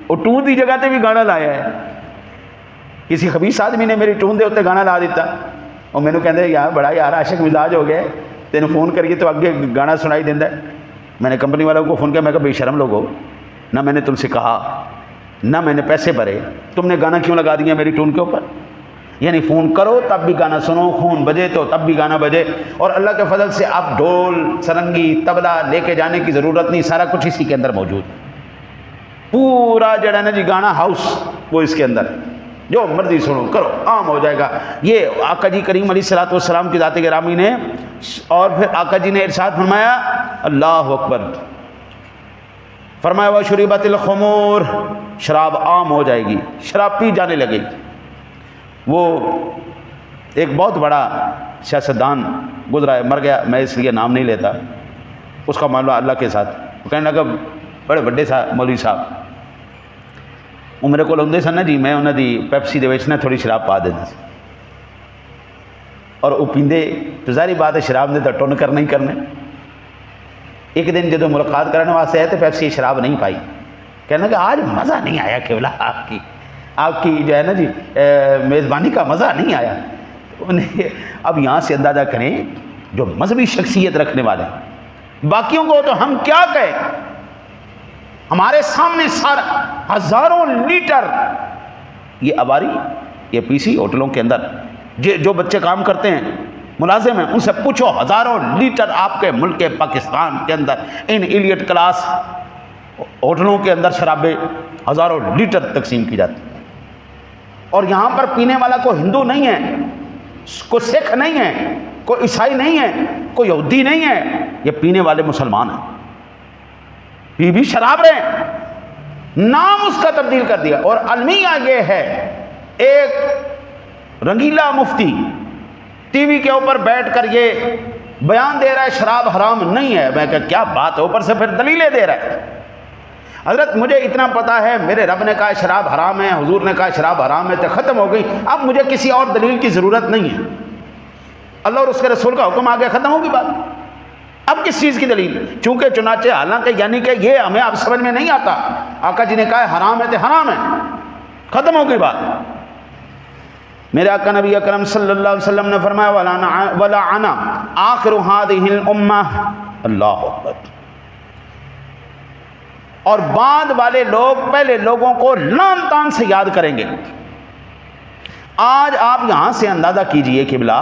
S1: او ٹوں دی جگہ تے بھی گانا لایا ہے. کسی خبیث آدمی نے میری ٹون دے اوتے گانا لا دیتا. اور مینوں کہندے یار بڑا یار عاشق مزاج ہو گئے، تینوں فون کریے تو اگے گانا سنائی دیندا ہے. میں نے کمپنی والوں کو فون کیا، میں کہا بے شرم لوگو، نہ میں نے تم سے کہا، نہ میں نے پیسے بھرے، تم نے گانا کیوں لگا دیا میری ٹون کے اوپر؟ یعنی فون کرو تب بھی گانا سنو، خون بجے تو تب بھی گانا بجے. اور اللہ کے فضل سے اب ڈھول سرنگی طبلہ لے کے جانے کی ضرورت نہیں، سارا کچھ اسی کے اندر موجود. پورا جڑا نا جی گانا ہاؤس وہ اس کے اندر، جو مرضی سنو کرو، عام ہو جائے گا. یہ آقا جی کریم علیہ الصلوۃ والسلام کی ذات گرامی نے، اور پھر آقا جی نے ارشاد فرمایا، اللہ اکبر، فرمایا وشربت الخمور، شراب عام ہو جائے گی، شراب پی جانے لگے گی. وہ ایک بہت بڑا سیاستدان گزرا ہے، مر گیا، میں اس لیے نام نہیں لیتا، اس کا معاملہ اللہ کے ساتھ. وہ کہنے لگا بڑے بڑے مولوی صاحب وہ میرے کو ہوندے سن نا جی، میں انہوں دی پیپسی دے وچ نا تھوڑی شراب پا دینا سی، اور وہ پیندے تو ظاہری بات ہے شراب نے تو ٹن کرنا ہی کرنے. ایک دن جدو ملاقات کرنے واسطے آئے تو پیپسی شراب نہیں پائی. کہنے لگا آج مزہ نہیں آیا قبلہ، آپ کی جو ہے نا جی میزبانی کا مزہ نہیں آیا. انہیں اب یہاں سے اندازہ کریں جو مذہبی شخصیت رکھنے والے، باقیوں کو تو ہم کیا کہیں، ہمارے سامنے سارا ہزاروں لیٹر یہ اباری، یہ پی سی ہوٹلوں کے اندر جو بچے کام کرتے ہیں ملازم ہیں، ان سے پوچھو ہزاروں لیٹر آپ کے ملک پاکستان کے اندر ان ایلیٹ کلاس ہوٹلوں کے اندر شرابیں ہزاروں لیٹر تقسیم کی جاتی. اور یہاں پر پینے والا کوئی ہندو نہیں ہے، کوئی سکھ نہیں ہے، کوئی عیسائی نہیں ہے، کوئی یہودی نہیں ہے، یہ پینے والے مسلمان ہیں. پی بھی شراب رہے، نام اس کا تبدیل کر دیا. اور المیہ یہ ہے، ایک رنگیلا مفتی ٹی وی کے اوپر بیٹھ کر یہ بیان دے رہا ہے شراب حرام نہیں ہے. میں کہ کیا بات ہے، اوپر سے پھر دلیلیں دے رہا ہے. حضرت مجھے اتنا پتا ہے میرے رب نے کہا شراب حرام ہے، حضور نے کہا شراب حرام ہے، تو ختم ہو گئی. اب مجھے کسی اور دلیل کی ضرورت نہیں ہے، اللہ اور اس کے رسول کا حکم آ گیا، ختم ہوگی بات. اب کس چیز کی دلیل؟ چونکہ چنانچہ حالانکہ یعنی کہ یہ ہمیں اب سمجھ میں نہیں آتا. آقا جی نے کہا ہے حرام ہے تو حرام ہے، ختم ہو گئی بات. میرے آقا نبی اکرم صلی اللہ علیہ وسلم نے فرمایا وَلَعَنَ آخِرُ هَذِهِ الْأُمَّةِ، اللہ اکبر. اور بعد والے لوگ پہلے لوگوں کو لعن طعن سے یاد کریں گے. آج آپ یہاں سے اندازہ کیجئے قبلہ،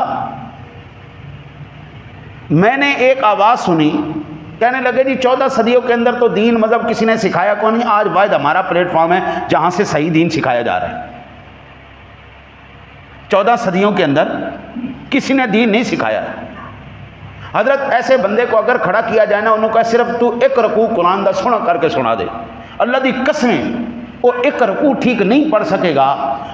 S1: میں نے ایک آواز سنی، کہنے لگے جی 14 صدیوں کے اندر تو دین مذہب کسی نے سکھایا کون نہیں، آج واحد ہمارا پلیٹ فارم ہے جہاں سے صحیح دین سکھایا جا رہا ہے. 14 صدیوں کے اندر کسی نے دین نہیں سکھایا. حضرت ایسے بندے کو اگر کھڑا کیا جائے نا، انہوں کا صرف تو ایک رکوع قرآن دا سنا کر کے سنا دے، اللہ دی قسمیں وہ ایک رکوع ٹھیک نہیں پڑھ سکے گا.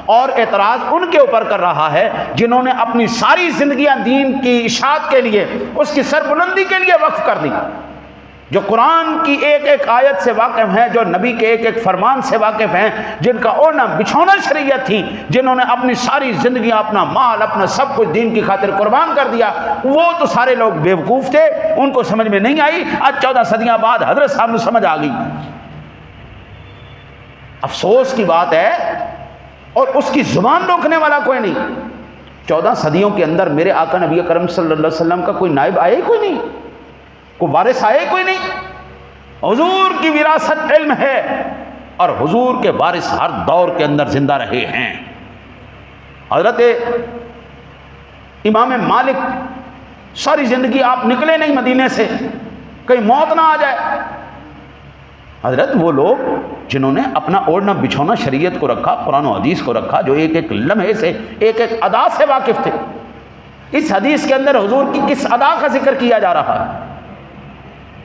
S1: اور اعتراض ان کے اوپر کر رہا ہے جنہوں نے اپنی ساری زندگیاں دین کی اشاعت کے لیے، اس کی سربلندی کے لیے وقف کر دی، جو قرآن کی ایک ایک آیت سے واقف ہیں، جو نبی کے ایک ایک فرمان سے واقف ہیں، جن کا اوڑھنا بچھونا شریعت تھی، جنہوں نے اپنی ساری زندگیاں، اپنا مال، اپنا سب کچھ دین کی خاطر قربان کر دیا. وہ تو سارے لوگ بیوقوف تھے، ان کو سمجھ میں نہیں آئی. آج 14 صدیاں بعد حضرت صاحب نے سمجھ آ گئی. افسوس کی بات ہے اور اس کی زبان روکنے والا کوئی نہیں۔ 14 صدیوں کے اندر میرے آقا نبی اکرم صلی اللہ علیہ وسلم کا کوئی نائب آئے کوئی نہیں، کوئی وارث آئے کوئی نہیں۔ حضور کی وراثت علم ہے اور حضور کے وارث ہر دور کے اندر زندہ رہے ہیں۔ حضرت امام مالک ساری زندگی آپ نکلے نہیں مدینے سے، کہیں موت نہ آ جائے۔ حضرت وہ لوگ جنہوں نے اپنا اوڑھنا بچھونا شریعت کو رکھا، قرآن و حدیث کو رکھا، جو ایک ایک لمحے سے ایک ایک ادا سے واقف تھے۔ اس حدیث کے اندر حضور کی کس ادا کا ذکر کیا جا رہا ہے؟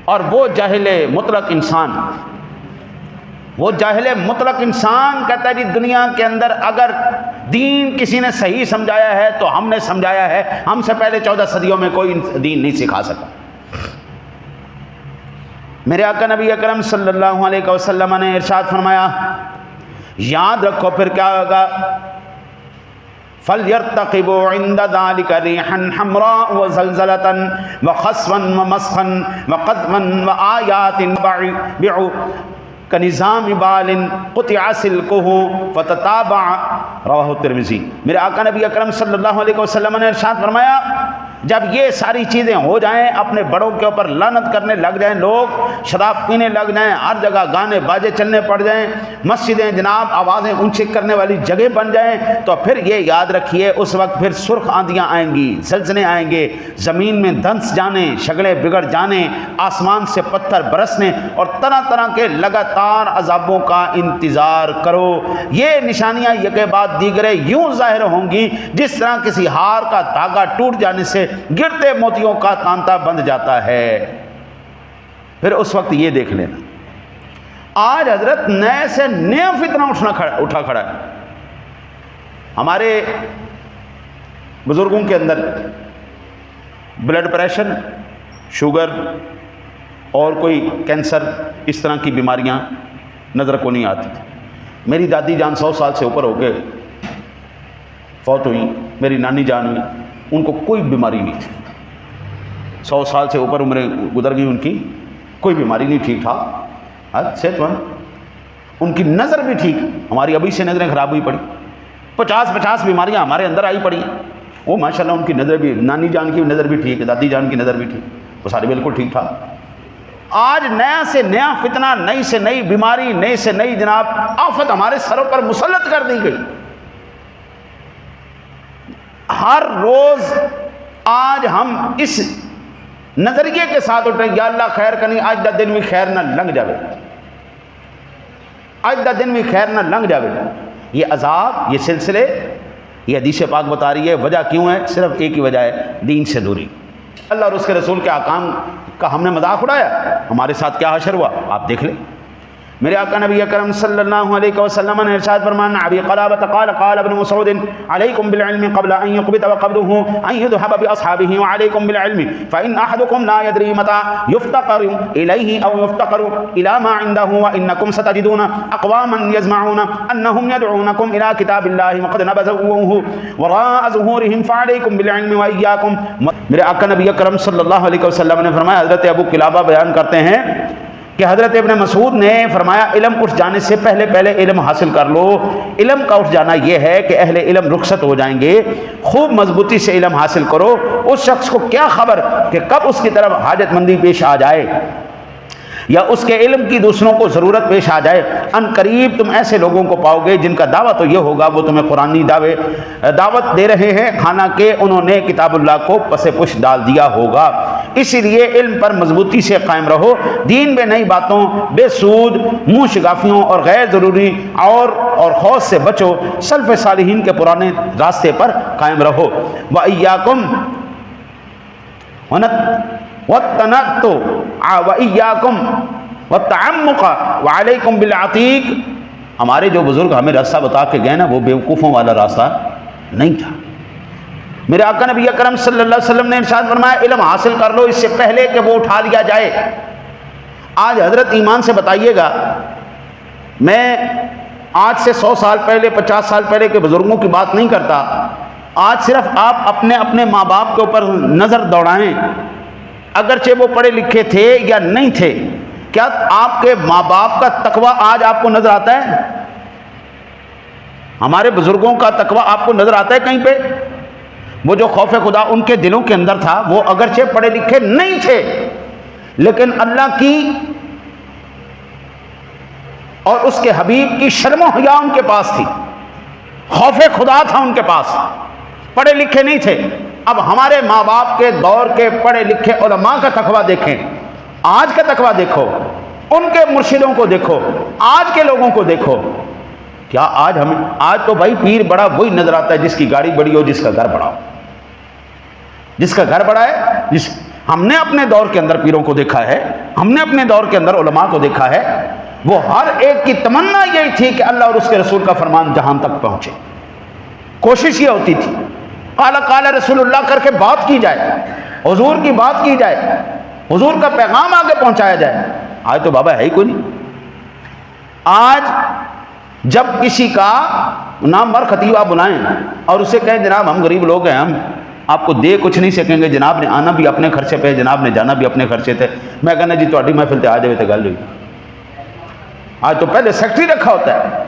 S1: اور وہ جاہل مطلق انسان کہتا ہے جی دنیا کے اندر اگر دین کسی نے صحیح سمجھایا ہے تو ہم نے سمجھایا ہے، ہم سے پہلے 14 صدیوں میں کوئی دین نہیں سکھا سکا۔ میرے آقا نبی اکرم صلی اللہ علیہ وسلم نے ارشاد فرمایا، یاد رکھو پھر کیا ہوگا، فَلْيَرْتَقِبُوا عِنْدَ ذَلِكَ رِيحًا حَمْرَاءَ وَزَلْزَلَةً وَخَسْفًا وَمَسْخًا وَقَذْفًا وَآيَاتٍ بِعُ كَنِظَامِ بَالٍ قُطِعَ سِلْكُهُ فَتَتَابَعَ رواہ الترمذی۔ میرے آقا نبی اکرم صلی اللہ علیہ وسلم نے ارشاد فرمایا، جب یہ ساری چیزیں ہو جائیں، اپنے بڑوں کے اوپر لعنت کرنے لگ جائیں، لوگ شراب پینے لگ جائیں، ہر جگہ گانے باجے چلنے پڑ جائیں، مسجدیں جناب آوازیں اونچی کرنے والی جگہ بن جائیں، تو پھر یہ یاد رکھیے اس وقت پھر سرخ آندیاں آئیں گی، زلزلے آئیں گے، زمین میں دھنس جانے، شگلیں بگڑ جانے، آسمان سے پتھر برسنے اور طرح طرح کے لگاتار عذابوں کا انتظار کرو۔ یہ نشانیاں یکے بعد دیگرے یوں ظاہر ہوں گی جس طرح کسی ہار کا دھاگا ٹوٹ جانے سے گرتے موتیوں کا تانتا بند جاتا ہے۔ پھر اس وقت یہ دیکھ لینا، آج حضرت نئے سے نیا فتنہ اٹھا کھڑا ہے۔ ہمارے بزرگوں کے اندر بلڈ پریشر، شوگر اور کوئی کینسر اس طرح کی بیماریاں نظر کو نہیں آتی تھی۔ میری دادی جان 100 سال سے اوپر ہو کے فوت ہوئی، میری نانی جان ہوئی، ان کو کوئی بیماری نہیں تھی، 100 سال سے اوپر عمریں گزر گئی ان کی، کوئی بیماری نہیں، ٹھیک ٹھاک صحت مند، ان کی نظر بھی ٹھیک۔ ہماری ابھی سے نظریں خراب ہوئی پڑی، 50 بیماریاں ہمارے اندر آئی پڑی، وہ ماشاءاللہ ان کی نظر بھی، نانی جان کی نظر بھی ٹھیک ہے، دادی جان کی نظر بھی ٹھیک، وہ سارے بالکل ٹھیک ٹھاک۔ آج نیا سے نیا فتنہ، نئی سے نئی بیماری، نئی سے نئی جناب آفت ہمارے سروں پر مسلط کر دی گئی۔ ہر روز آج ہم اس نظریے کے ساتھ اٹھیں، یا اللہ خیر کنی، آج دا دن بھی خیر نہ لنگ جاوے، آج دا دن بھی خیر نہ لنگ جاوے۔ یہ عذاب، یہ سلسلے، یہ حدیث پاک بتا رہی ہے وجہ کیوں ہے، صرف ایک ہی وجہ ہے، دین سے دوری۔ اللہ اور اس کے رسول کے احکام کا ہم نے مذاق اڑایا، ہمارے ساتھ کیا حشر ہوا آپ دیکھ لیں۔ میرے آقا نبی اکرم صلی اللہ علیہ وسلم نے ارشاد فرمایا، ابی قلابۃ قال قال ابن مسعود علیکم بالعلم قبل ان يقبض وقبضه ان يذهب باصحابه وعليكم بالعلم فان احدكم لا يدري متى يفتقر اليه او يفتقر الى ما عنده وانكم ستجدون اقواما يزعمون انهم يدعونكم الى كتاب الله وقد نبذوه وراء ظهورهم فعليكم بالعلم واياكم۔ میرے آقا نبی اکرم صلی اللہ علیہ وسلم نے فرمایا، حضرت ابو قلابہ بیان کرتے ہیں کہ حضرت ابن مسعود نے فرمایا، علم اٹھ جانے سے پہلے علم حاصل کر لو۔ علم کا اٹھ جانا یہ ہے کہ اہل علم رخصت ہو جائیں گے، خوب مضبوطی سے علم حاصل کرو۔ اس شخص کو کیا خبر کہ کب اس کی طرف حاجت مندی پیش آ جائے یا اس کے علم کی دوسروں کو ضرورت پیش آ جائے۔ ان قریب تم ایسے لوگوں کو پاؤ گے جن کا دعویٰ تو یہ ہوگا وہ تمہیں قرآنی دعوت دے رہے ہیں، حالانکہ انہوں نے کتاب اللہ کو پس پش ڈال دیا ہوگا۔ اسی لیے علم پر مضبوطی سے قائم رہو، دین میں نئی باتوں، بے سود، منہ شگافیوں اور غیر ضروری اور خوض سے بچو، سلف صالحین کے پرانے راستے پر قائم رہو۔ وَإِيَّاكُمْ وَالتَّنَطُّ وَإِيَّاكُمْ وَالتَّعَمُّقَ وَعَلَيْكُمْ بِالْعَتِيقِ۔ ہمارے جو بزرگ ہمیں راستہ بتا کے گئے نا، وہ بیوقوفوں والا راستہ نہیں تھا۔ میرے آقا نبی اکرم صلی اللہ علیہ وسلم نے ارشاد فرمایا، علم حاصل کر لو اس سے پہلے کہ وہ اٹھا لیا جائے۔ آج حضرت ایمان سے بتائیے گا، میں آج سے 100 سال پہلے، 50 سال پہلے کے بزرگوں کی بات نہیں کرتا، آج صرف آپ اپنے ماں باپ کے اوپر نظر دوڑائیں، اگرچہ وہ پڑھے لکھے تھے یا نہیں تھے، کیا آپ کے ماں باپ کا تقوی آج آپ کو نظر آتا ہے؟ ہمارے بزرگوں کا تقوی آپ کو نظر آتا ہے کہیں پہ؟ وہ جو خوف خدا ان کے دلوں کے اندر تھا، وہ اگرچہ پڑھے لکھے نہیں تھے لیکن اللہ کی اور اس کے حبیب کی شرم و حیا ان کے پاس تھی، خوف خدا تھا ان کے پاس، پڑھے لکھے نہیں تھے۔ اب ہمارے ماں باپ کے دور کے پڑھے لکھے علماء کا تقوی دیکھیں، آج کا تقوی دیکھو، ان کے مرشدوں کو دیکھو، آج کے لوگوں کو دیکھو، کیا آج تو بھائی پیر بڑا وہی نظر آتا ہے جس کی گاڑی بڑی ہو، جس کا گھر بڑا ہو، جس کا گھر بڑا ہے۔ ہم نے اپنے دور کے اندر پیروں کو دیکھا ہے، ہم نے اپنے دور کے اندر علماء کو دیکھا ہے، وہ ہر ایک کی تمنا یہی تھی کہ اللہ اور اس کے رسول کا فرمان جہان تک پہنچے، کوشش یہ ہوتی تھی قال رسول اللہ کر کے بات کی جائے، حضور کی بات کی جائے، حضور کا پیغام آگے پہنچایا جائے۔ آج تو بابا ہے ہی کوئی نہیں۔ آج جب کسی کا نام ور خطیب آپ بلائیں اور اسے کہیں جناب ہم غریب لوگ ہیں، ہم آپ کو دے کچھ نہیں سکیں گے، جناب نے آنا بھی اپنے خرچے پہ، جناب نے جانا بھی اپنے خرچے تھے، میں کہنا جی تہاڈی محفل تے آ جاوے تے گل ہوئی۔ آج تو پہلے سیکٹری رکھا ہوتا ہے،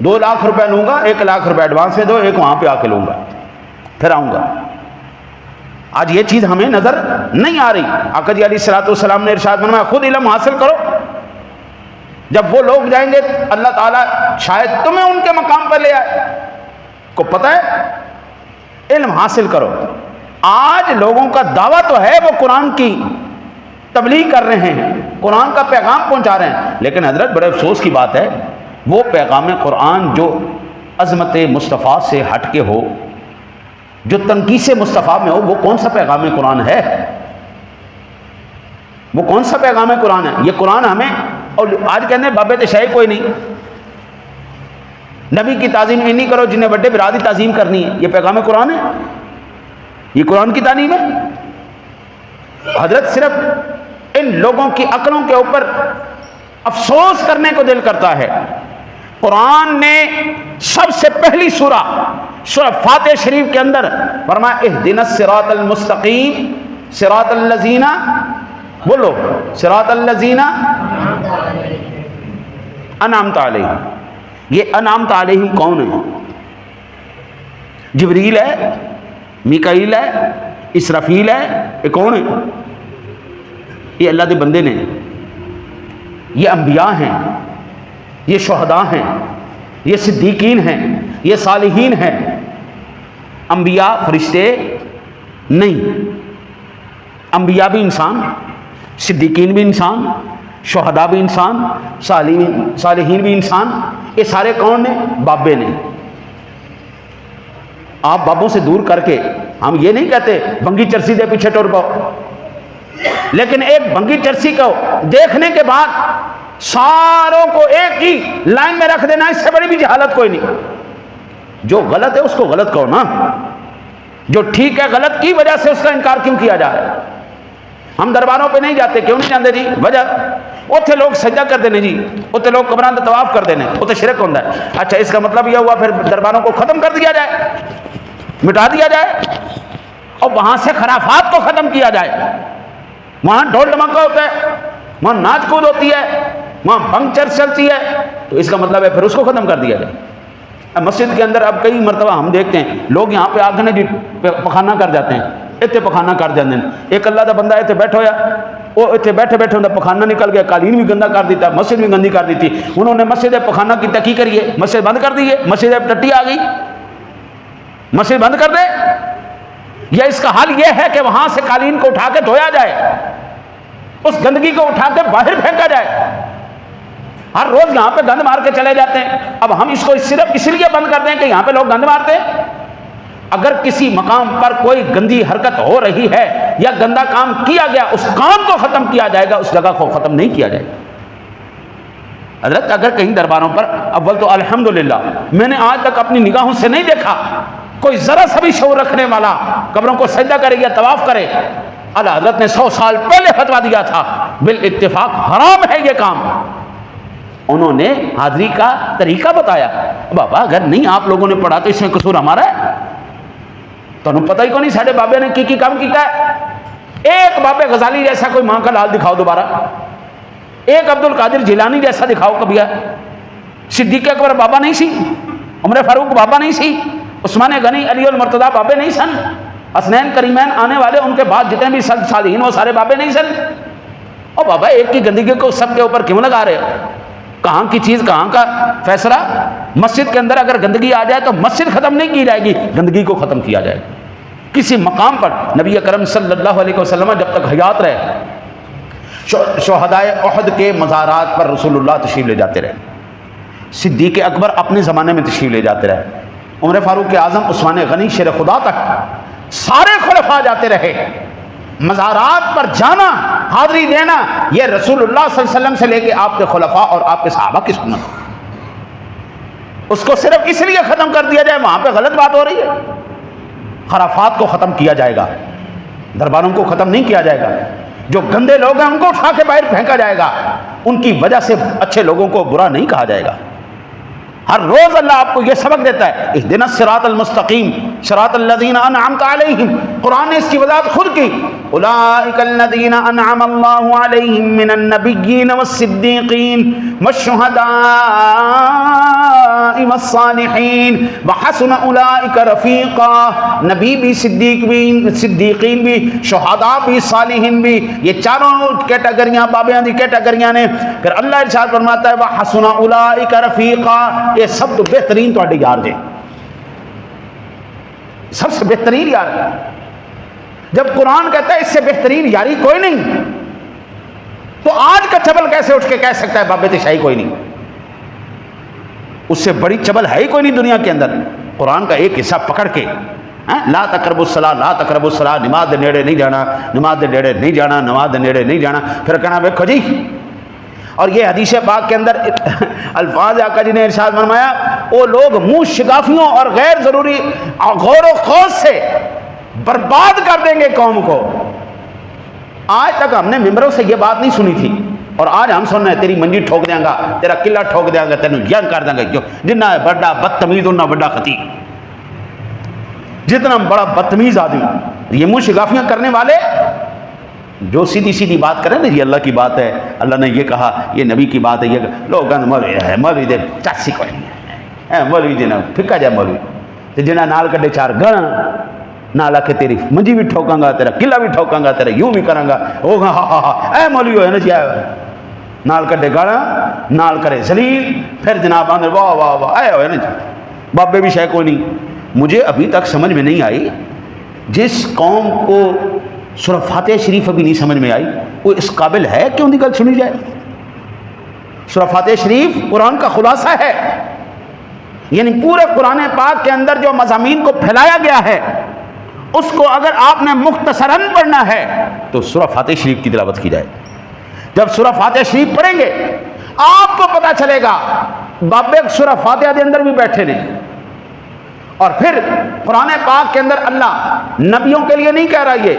S1: 2 لاکھ روپے لوں گا، 1 لاکھ روپے ایڈوانس میں دو، 1 وہاں پہ آ کے لوں گا پھر آؤں گا۔ آج یہ چیز ہمیں نظر نہیں آ رہی۔ آقا جی علیہ الصلوۃ والسلام نے ارشاد فرمایا خود علم حاصل کرو، جب وہ لوگ جائیں گے اللہ تعالیٰ شاید تمہیں ان کے مقام پر لے آئے۔ کو پتہ ہے علم حاصل کرو۔ آج لوگوں کا دعویٰ تو ہے وہ قرآن کی تبلیغ کر رہے ہیں، قرآن کا پیغام پہنچا رہے ہیں، لیکن حضرت بڑے افسوس کی بات ہے وہ پیغام قرآن جو عظمت مصطفیٰ سے ہٹ کے ہو، جو تنقیس مصطفیٰ میں ہو، وہ کون سا پیغام قرآن ہے؟ وہ کون سا پیغام قرآن ہے؟ یہ قرآن ہمیں، اور آج کہتے ہیں بابے تے شاہی کوئی نہیں، نبی کی تعظیم نہیں کرو جنہیں بڑے برادری تعظیم کرنی ہے، یہ پیغام قرآن ہے؟ یہ قرآن کی تعلیم ہے؟ حضرت صرف ان لوگوں کی عقلوں کے اوپر افسوس کرنے کو دل کرتا ہے۔ قرآن نے سب سے پہلی سورہ فاتح شریف کے اندر فرمایا اہدنا الصراط المستقیم صراط الذین، بولو صراط الذین انعمت علیہم۔ یہ انعمت علیہم کون ہے؟ جبریل ہے، میکائیل ہے، اسرافیل ہے، یہ کون ہے؟ یہ اللہ کے بندے نے، یہ انبیاء ہیں، یہ شہداء ہیں، یہ صدیقین ہیں، یہ صالحین ہیں۔ انبیاء فرشتے نہیں، انبیاء بھی انسان، صدیقین بھی انسان، شہداء بھی انسان، صالحین بھی انسان۔ یہ سارے کون نے؟ بابے نے۔ آپ بابوں سے دور کر کے، ہم یہ نہیں کہتے بنگی چرسی دے پیچھے ٹر پاؤ، لیکن ایک بنگی چرسی کو دیکھنے کے بعد ساروں کو ایک ہی لائن میں رکھ دینا، اس سے بڑی بھی جہالت کوئی نہیں۔ جو غلط ہے اس کو غلط کہو نا، جو ٹھیک ہے غلط کی وجہ سے اس کا انکار کیوں کیا جا رہا ہے؟ ہم درباروں پہ نہیں جاتے، کیوں نہیں جاتے جی؟ وجہ اتنے لوگ سجدہ کر دینے جی، اتنے لوگ قبران کا طواف کر دینے، اتنے شرک ہوتا ہے۔ اچھا اس کا مطلب یہ ہوا پھر درباروں کو ختم کر دیا جائے، مٹا دیا جائے، اور وہاں سے خرافات کو ختم کیا جائے۔ وہاں ڈھول ڈمکا ہوتا ہے، وہاں ناچ کود ہوتی ہے، وہاں بھنگ چرچ چلتی ہے، تو اس کا مطلب ہے پھر اس کو ختم کر دیا جائے۔ مسجد کے اندر اب کئی مرتبہ ہم دیکھتے ہیں لوگ یہاں پہ آ کے جی پخانہ کر جاتے ہیں، اتنے پخانہ کر جاتے ہیں۔ ایک اللہ کا بندہ اتنے بیٹھا ہوا، وہ اتنے بیٹھے بیٹھے انہیں پخانہ نکل گیا، قالین بھی گندا کر دیتا، مسجد بھی گندی کر دیتی۔ انہوں نے مسجد پخانہ کی تحقیق کریے، مسجد بند کر دیے، مسجد ٹٹی آ گئی، مسجد بند کر دے، یا اس کا حل یہ ہے کہ وہاں سے قالین کو اٹھا کے دھویا جائے، اس گندگی کو اٹھا کے باہر پھینکا جائے۔ ہر روز یہاں پہ گند مار کے چلے جاتے ہیں، اب ہم اس کو صرف اس لیے بند کر دیں کہ یہاں پہ لوگ گند مارتے ہیں۔ اگر کسی مقام پر کوئی گندی حرکت ہو رہی ہے یا گندا کام کیا گیا، اس کام کو ختم کیا جائے گا، اس جگہ کو ختم نہیں کیا جائے گا۔ حضرت اگر کہیں درباروں پر، اول تو الحمدللہ میں نے آج تک اپنی نگاہوں سے نہیں دیکھا کوئی ذرا سا بھی شعور رکھنے والا قبروں کو سجدہ کرے یا طواف کرے۔ اعلی حضرت نے 100 سال پہلے فتویٰ دیا تھا بالاتفاق حرام ہے یہ کام، انہوں نے حاضری کا طریقہ بتایا۔ بابا اگر نہیں آپ لوگوں نے پڑھا تو اس میں قصور ہمارا ہے؟ تو انہوں پتہ ہی کو نہیں ساڑھے بابے نے کی کام کیتا ہے۔ ایک بابے غزالی جیسا کوئی ماں کا لال دکھاؤ دوبارہ، ایک عبد القادر جیلانی جیسا دکھاؤ کبھی ہے۔ صدیق اکبر بابا نہیں سی، عمر فاروق بابا نہیں سی, عثمان غنی, علی المرتضیٰ بابے نہیں سن, حسنین کریمین آنے والے ان کے بعد جتنے بھی صالحین وہ سارے بابے نہیں سن. اور بابا ایک کی گندگی کو سب کے اوپر کیوں لگا رہے ہو؟ کہاں کی چیز کہاں کا فیصلہ؟ مسجد کے اندر اگر گندگی آ جائے تو مسجد ختم نہیں کی جائے گی, گندگی کو ختم کیا جائے گا. کسی مقام پر نبی اکرم صلی اللہ علیہ وسلم جب تک حیات رہے, شہدائے احد کے مزارات پر رسول اللہ تشریف لے جاتے رہے, صدیق اکبر اپنے زمانے میں تشریف لے جاتے رہے, عمر فاروق اعظم, عثمان غنی, شیر خدا تک سارے خلفاء جاتے رہے. مزارات پر جانا, حاضری دینا, یہ رسول اللہ صلی اللہ علیہ وسلم سے لے کے آپ کے خلفاء اور آپ کے صحابہ کی سنت. اس کو صرف اس لیے ختم کر دیا جائے وہاں پہ غلط بات ہو رہی ہے. خرافات کو ختم کیا جائے گا, درباروں کو ختم نہیں کیا جائے گا. جو گندے لوگ ہیں ان کو اٹھا کے باہر پھینکا جائے گا, ان کی وجہ سے اچھے لوگوں کو برا نہیں کہا جائے گا. ہر روز اللہ آپ کو یہ سبق دیتا ہے, اہدنا الصراط المستقیم صراط الذین انعمت علیہم. قرآن نے اس کی وضاحت خود کی, اولئک الذین انعم اللہ علیہم من النبیین والصدیقین والشہداء والصالحین وحسن اولئک رفیقا. نبی بھی, صدیقین بھی, شہداء بھی, صالحین بھی, یہ چاروں کیٹیگریاں بابیاں دی کیٹیگریاں نے. پھر اللہ ارشاد فرماتا ہے وحسن اولئک رفیقا, یہ سب تو بہترین تواڈے یار جے, سب سے بہترین یار. جب قرآن کہتا ہے اس سے بہترین یاری کوئی نہیں, تو آج کا چبل کیسے اٹھ کے کہہ سکتا ہے بابے تشائی کوئی نہیں؟ اس سے بڑی چبل ہے ہی کوئی نہیں دنیا کے اندر. قرآن کا ایک حصہ پکڑ کے لا تقربوا الصلاۃ, لا تقربوا الصلاۃ, نماز دے نیڑے نہیں جانا, نماز دے نیڑے نہیں جانا, نماز دے نیڑے نہیں جانا. پھر کہنا دیکھو جی, اور یہ حدیث پاک کے اندر الفاظ آقا جی نے ارشاد فرمایا, وہ لوگ منہ شگافیوں اور غیر ضروری غور و خوض سے برباد کر دیں گے قوم کو. آج تک ہم نے ممبروں سے یہ بات نہیں سنی تھی, اور آج ہم سن رہے ہیں تیری منجی ٹھوک دیں گا, تیرا قلعہ ٹھوک دیں گا, تینوں جنگ کر دیں گا. جتنا بڑا بدتمیز اتنا بڑا خطیب, جتنا بڑا بدتمیز آدمی. یہ منہ شگافیاں کرنے والے جو سیدھی سیدھی بات کریں نا, یہ اللہ کی بات ہے, اللہ نے یہ کہا, یہ نبی کی بات ہے, یہ لوگ مولوی ہے, مولوی دے چاسی کوئی نہیں ہے, مولوی جی نے پھکا جائے مولوی تے جنہیں نال کڈے چار گانا نال آ کے تیری منجی بھی ٹھوکاں گا, تیرا قلعہ بھی ٹھوکاں گا, تیرا یوں بھی کراں گا, او ہاں ہاں ہاں اے مولوی ہوئے نا جی, نال کڈے گانا, نال کرے ذلیل, پھر جناب آندر واہ واہ واہ اے ہوئے نا جی. بابے بھی شے کوئی نہیں. مجھے ابھی تک سمجھ میں نہیں آئی, جس قوم کو سورہ فاتحہ شریف ابھی نہیں سمجھ میں آئی, وہ اس قابل ہے کہ ان کی گل سنی جائے؟ سورہ فاتحہ شریف قرآن کا خلاصہ ہے, یعنی پورے قرآن پاک کے اندر جو مضامین کو پھیلایا گیا ہے, اس کو اگر آپ نے مختصراً پڑھنا ہے تو سورہ فاتحہ شریف کی تلاوت کی جائے. جب سورہ فاتحہ شریف پڑھیں گے آپ کو پتہ چلے گا بابے سورہ فاتحہ کے اندر بھی بیٹھے نے. اور پھر قرآن پاک کے اندر اللہ نبیوں کے لیے نہیں کہہ رہا, یہ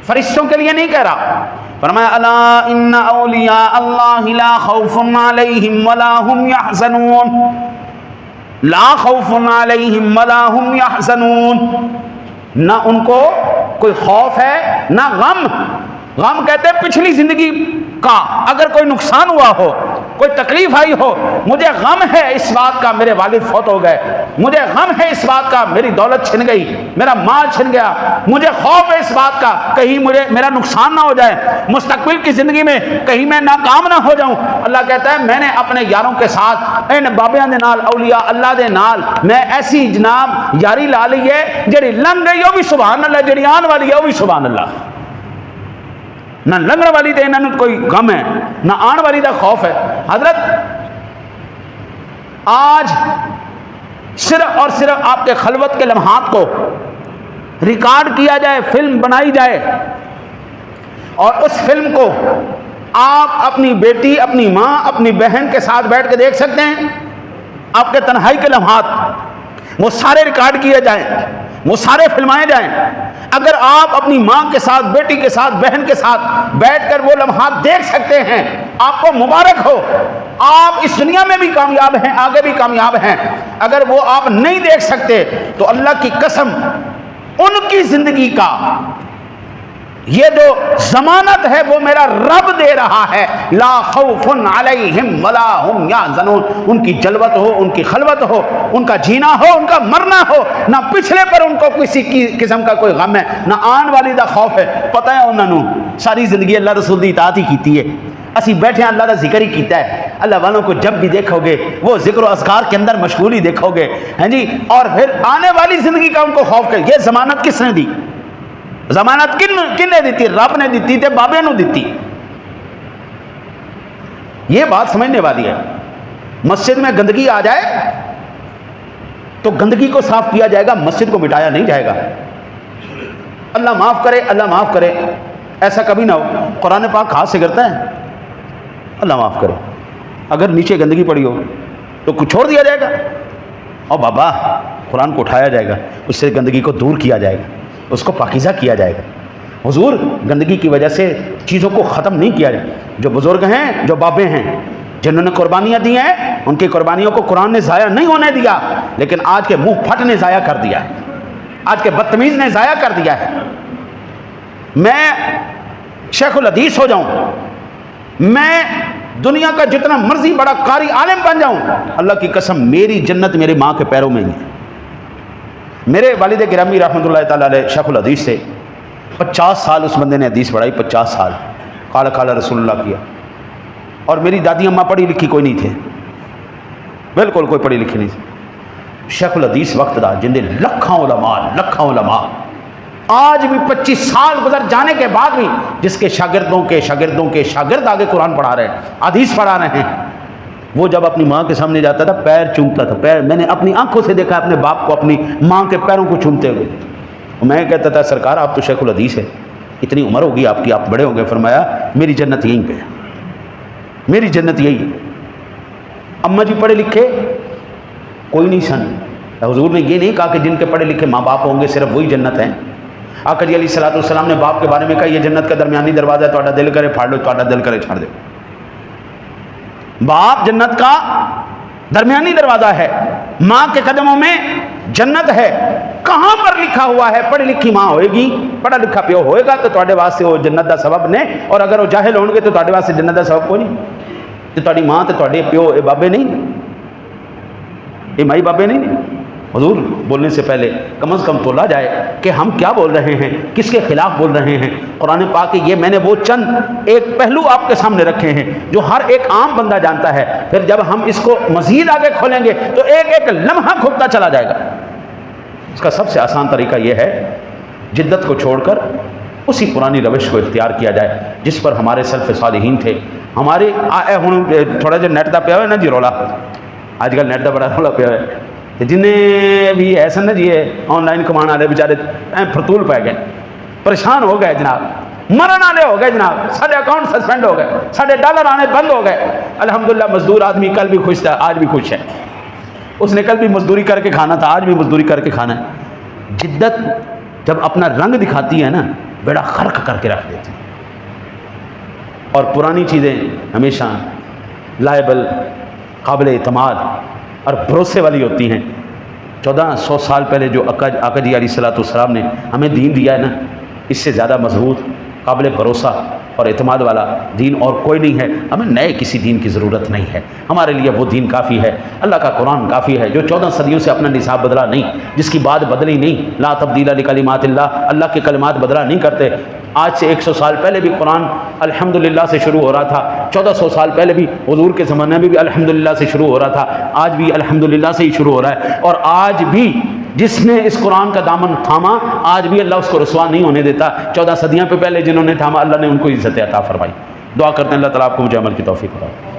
S1: فرشتوں کے لیے نہیں کہہ رہا. فرمایا الا ان اولیاء اللہ لا خوف علیہم ولا هم يحزنون, لا خوف علیہم ولا هم يحزنون, نہ ان کو کوئی خوف ہے نہ غم. غم کہتے ہیں پچھلی زندگی کا, اگر کوئی نقصان ہوا ہو, کوئی تکلیف آئی ہو, مجھے غم ہے اس بات کا میرے والد فوت ہو گئے, مجھے غم ہے اس بات کا میری دولت چھن گئی, میرا مال چھن گیا, مجھے خوف ہے اس بات کا کہیں میرا نقصان نہ ہو جائے, مستقبل کی زندگی میں کہیں میں ناکام نہ ہو جاؤں. اللہ کہتا ہے میں نے اپنے یاروں کے ساتھ, ان بابیاں دے نال, اولیاء اللہ دے نال میں ایسی جناب یاری لا لی ہے, جڑی لنگ گئی وہ بھی سبحان اللہ, جڑی آن والی ہے وہ بھی سبحان اللہ. نہ لنگن والی دے انہوں نے کوئی غم ہے, نہ آن والی دا خوف ہے. حضرت آج صرف اور صرف آپ کے خلوت کے لمحات کو ریکارڈ کیا جائے, فلم بنائی جائے, اور اس فلم کو آپ اپنی بیٹی, اپنی ماں, اپنی بہن کے ساتھ بیٹھ کے دیکھ سکتے ہیں. آپ کے تنہائی کے لمحات وہ سارے ریکارڈ کیے جائیں, وہ سارے فلمائے جائیں. اگر آپ اپنی ماں کے ساتھ, بیٹی کے ساتھ, بہن کے ساتھ بیٹھ کر وہ لمحات دیکھ سکتے ہیں, آپ کو مبارک ہو, آپ اس دنیا میں بھی کامیاب ہیں, آگے بھی کامیاب ہیں. اگر وہ آپ نہیں دیکھ سکتے تو اللہ کی قسم ان کی زندگی کا یہ جو ضمانت ہے وہ میرا رب دے رہا ہے، لا خوف علیہم ولا ہم یحزنون، ان کی جلوت ہو، ان کی خلوت ہو، ان کا جینا ہو، ان کا مرنا ہو، نہ پچھلے پر ان کو کسی قسم کا کوئی غم ہے، نہ آن والی دا خوف ہے۔ پتہ ہے انہوں نے ساری زندگی اللہ رسول دی اطاعت ہی کیتی ہے، اسی بیٹھے ہیں اللہ کا ذکر ہی کیتا ہے، اللہ والوں کو جب بھی دیکھو گے وہ ذکر و اذکار کے اندر مشغول ہی دیکھو گے، ہیں جی، اور پھر آنے والی زندگی کا ان کو خوف ہے۔ یہ ضمانت کس نے دی؟ ضمانت کن نے دیتی؟ رب نے دیتی تے بابے نے دیتی۔ یہ بات سمجھنے والی ہے۔ مسجد میں گندگی آ جائے تو گندگی کو صاف کیا جائے گا، مسجد کو مٹایا نہیں جائے گا۔ اللہ معاف کرے، اللہ معاف کرے، ایسا کبھی نہ ہو۔ قرآن پاک ہاتھ سے کرتا ہے، اللہ معاف کرے، اگر نیچے گندگی پڑی ہو تو کچھ چھوڑ دیا جائے گا، اور بابا قرآن کو اٹھایا جائے گا، اس سے گندگی کو دور کیا جائے گا، اس کو پاکیزہ کیا جائے گا۔ حضور گندگی کی وجہ سے چیزوں کو ختم نہیں کیا جائے۔ جو بزرگ ہیں، جو بابے ہیں، جنہوں نے قربانیاں دی ہیں، ان کی قربانیوں کو قرآن نے ضائع نہیں ہونے دیا، لیکن آج کے منہ پھٹ نے ضائع کر دیا ہے، آج کے بدتمیز نے ضائع کر دیا ہے۔ میں شیخ الحدیث ہو جاؤں، میں دنیا کا جتنا مرضی بڑا قاری عالم بن جاؤں، اللہ کی قسم میری جنت میری ماں کے پیروں میں ہی ہے۔ میرے والد گرامی رحمۃ اللہ تعالیٰ علیہ شیخ الحدیث سے 50 سال اس بندے نے حدیث پڑھائی، 50 سال قال قال رسول اللہ کیا، اور میری دادی اماں پڑھی لکھی کوئی نہیں تھے، بالکل کوئی پڑھی لکھی نہیں تھی۔ شیخ الحدیث وقت دا جن دے لکھاں علماء آج بھی 25 سال گزر جانے کے بعد بھی جس کے شاگردوں کے شاگرد آگے قرآن پڑھا رہے ہیں، حدیث پڑھا رہے ہیں، وہ جب اپنی ماں کے سامنے جاتا تھا پیر چومتا تھا، پیر میں نے اپنی آنکھوں سے دیکھا اپنے باپ کو اپنی ماں کے پیروں کو چومتے ہوئے۔ میں کہتا تھا سرکار آپ تو شیخ الحدیث ہے، اتنی عمر ہوگی آپ کی، آپ بڑے ہو گئے۔ فرمایا میری جنت یہیں پہ ہے، میری جنت یہی ہے۔ اماں جی پڑھے لکھے کوئی نہیں سن، حضور نے یہ نہیں کہا کہ جن کے پڑھے لکھے ماں باپ ہوں گے صرف وہی جنت ہیں۔ آقا جی علیہ الصلوۃ والسلام نے باپ کے بارے میں کہا یہ جنت کا درمیانی دروازہ ہے، تہاڈا دل کرے پھاڑ لو، تہاڈا دل کرے چھاڑ دو۔ باپ جنت کا درمیانی دروازہ ہے، ماں کے قدموں میں جنت ہے۔ کہاں پر لکھا ہوا ہے پڑھی لکھی ماں ہوئے گی، پڑھا لکھا پیو ہوئے گا تو تہاڈے واسطے وہ جنت دا سبب نے، اور اگر وہ جاہل ہون گے تو تہاڈے واسطے جنت دا سبب کوئی نہیں۔ تے تہاڈی ماں تے تہاڈے پیو اے بابے نہیں، اے مائی بابے نہیں۔ حضور بولنے سے پہلے کم از کم تولا جائے کہ ہم کیا بول رہے ہیں، کس کے خلاف بول رہے ہیں۔ قرآن پاک کے یہ میں نے وہ چند ایک پہلو آپ کے سامنے رکھے ہیں جو ہر ایک عام بندہ جانتا ہے، پھر جب ہم اس کو مزید آگے کھولیں گے تو ایک ایک لمحہ کھلتا چلا جائے گا۔ اس کا سب سے آسان طریقہ یہ ہے جدت کو چھوڑ کر اسی پرانی روش کو اختیار کیا جائے جس پر ہمارے سلف صالحین تھے۔ ہمارے تھوڑا جا نیٹ دا پیا ہوا ہے نا جی رولا، آج کل نیٹ دا بڑا رولا پیا ہے، جنہیں بھی ایسا نا جی آن لائن کمان والے بیچارے پھرتول پہ گئے، پریشان ہو گئے جناب، مرن والے ہو گئے جناب، سارے اکاؤنٹ سسپینڈ ہو گئے، سارے ڈالر آنے بند ہو گئے۔ الحمدللہ مزدور آدمی کل بھی خوش تھا، آج بھی خوش ہے، اس نے کل بھی مزدوری کر کے کھانا تھا، آج بھی مزدوری کر کے کھانا ہے۔ جدت جب اپنا رنگ دکھاتی ہے نا بیڑا خرق کر کے رکھ دیتی ہے، اور پرانی چیزیں ہمیشہ لائبل، قابل اعتماد اور بھروسے والی ہوتی ہیں۔ 1400 سال پہلے جو آقا جی علیہ الصلوۃ والسلام نے ہمیں دین دیا ہے نا، اس سے زیادہ مضبوط، قابل بھروسہ اور اعتماد والا دین اور کوئی نہیں ہے۔ ہمیں نئے کسی دین کی ضرورت نہیں ہے، ہمارے لیے وہ دین کافی ہے، اللہ کا قرآن کافی ہے جو 14 صدیوں سے اپنا نصاب بدلا نہیں، جس کی بات بدلی نہیں۔ لا تبدیل لکلمات اللہ، اللہ کے کلمات بدلا نہیں کرتے۔ آج سے 100 سال پہلے بھی قرآن الحمدللہ سے شروع ہو رہا تھا، 1400 سال پہلے بھی حضور کے زمانے میں بھی الحمدللہ سے شروع ہو رہا تھا، آج بھی الحمدللہ سے ہی شروع ہو رہا ہے۔ اور آج بھی جس نے اس قرآن کا دامن تھاما، آج بھی اللہ اس کو رسوا نہیں ہونے دیتا۔ 14 صدیاں پہ پہلے جنہوں نے تھاما، اللہ نے ان کو عزت عطا فرمائی۔ دعا کرتے ہیں اللہ تعالیٰ آپ کو مجھے عمل کی توفیق عطا فرمائے۔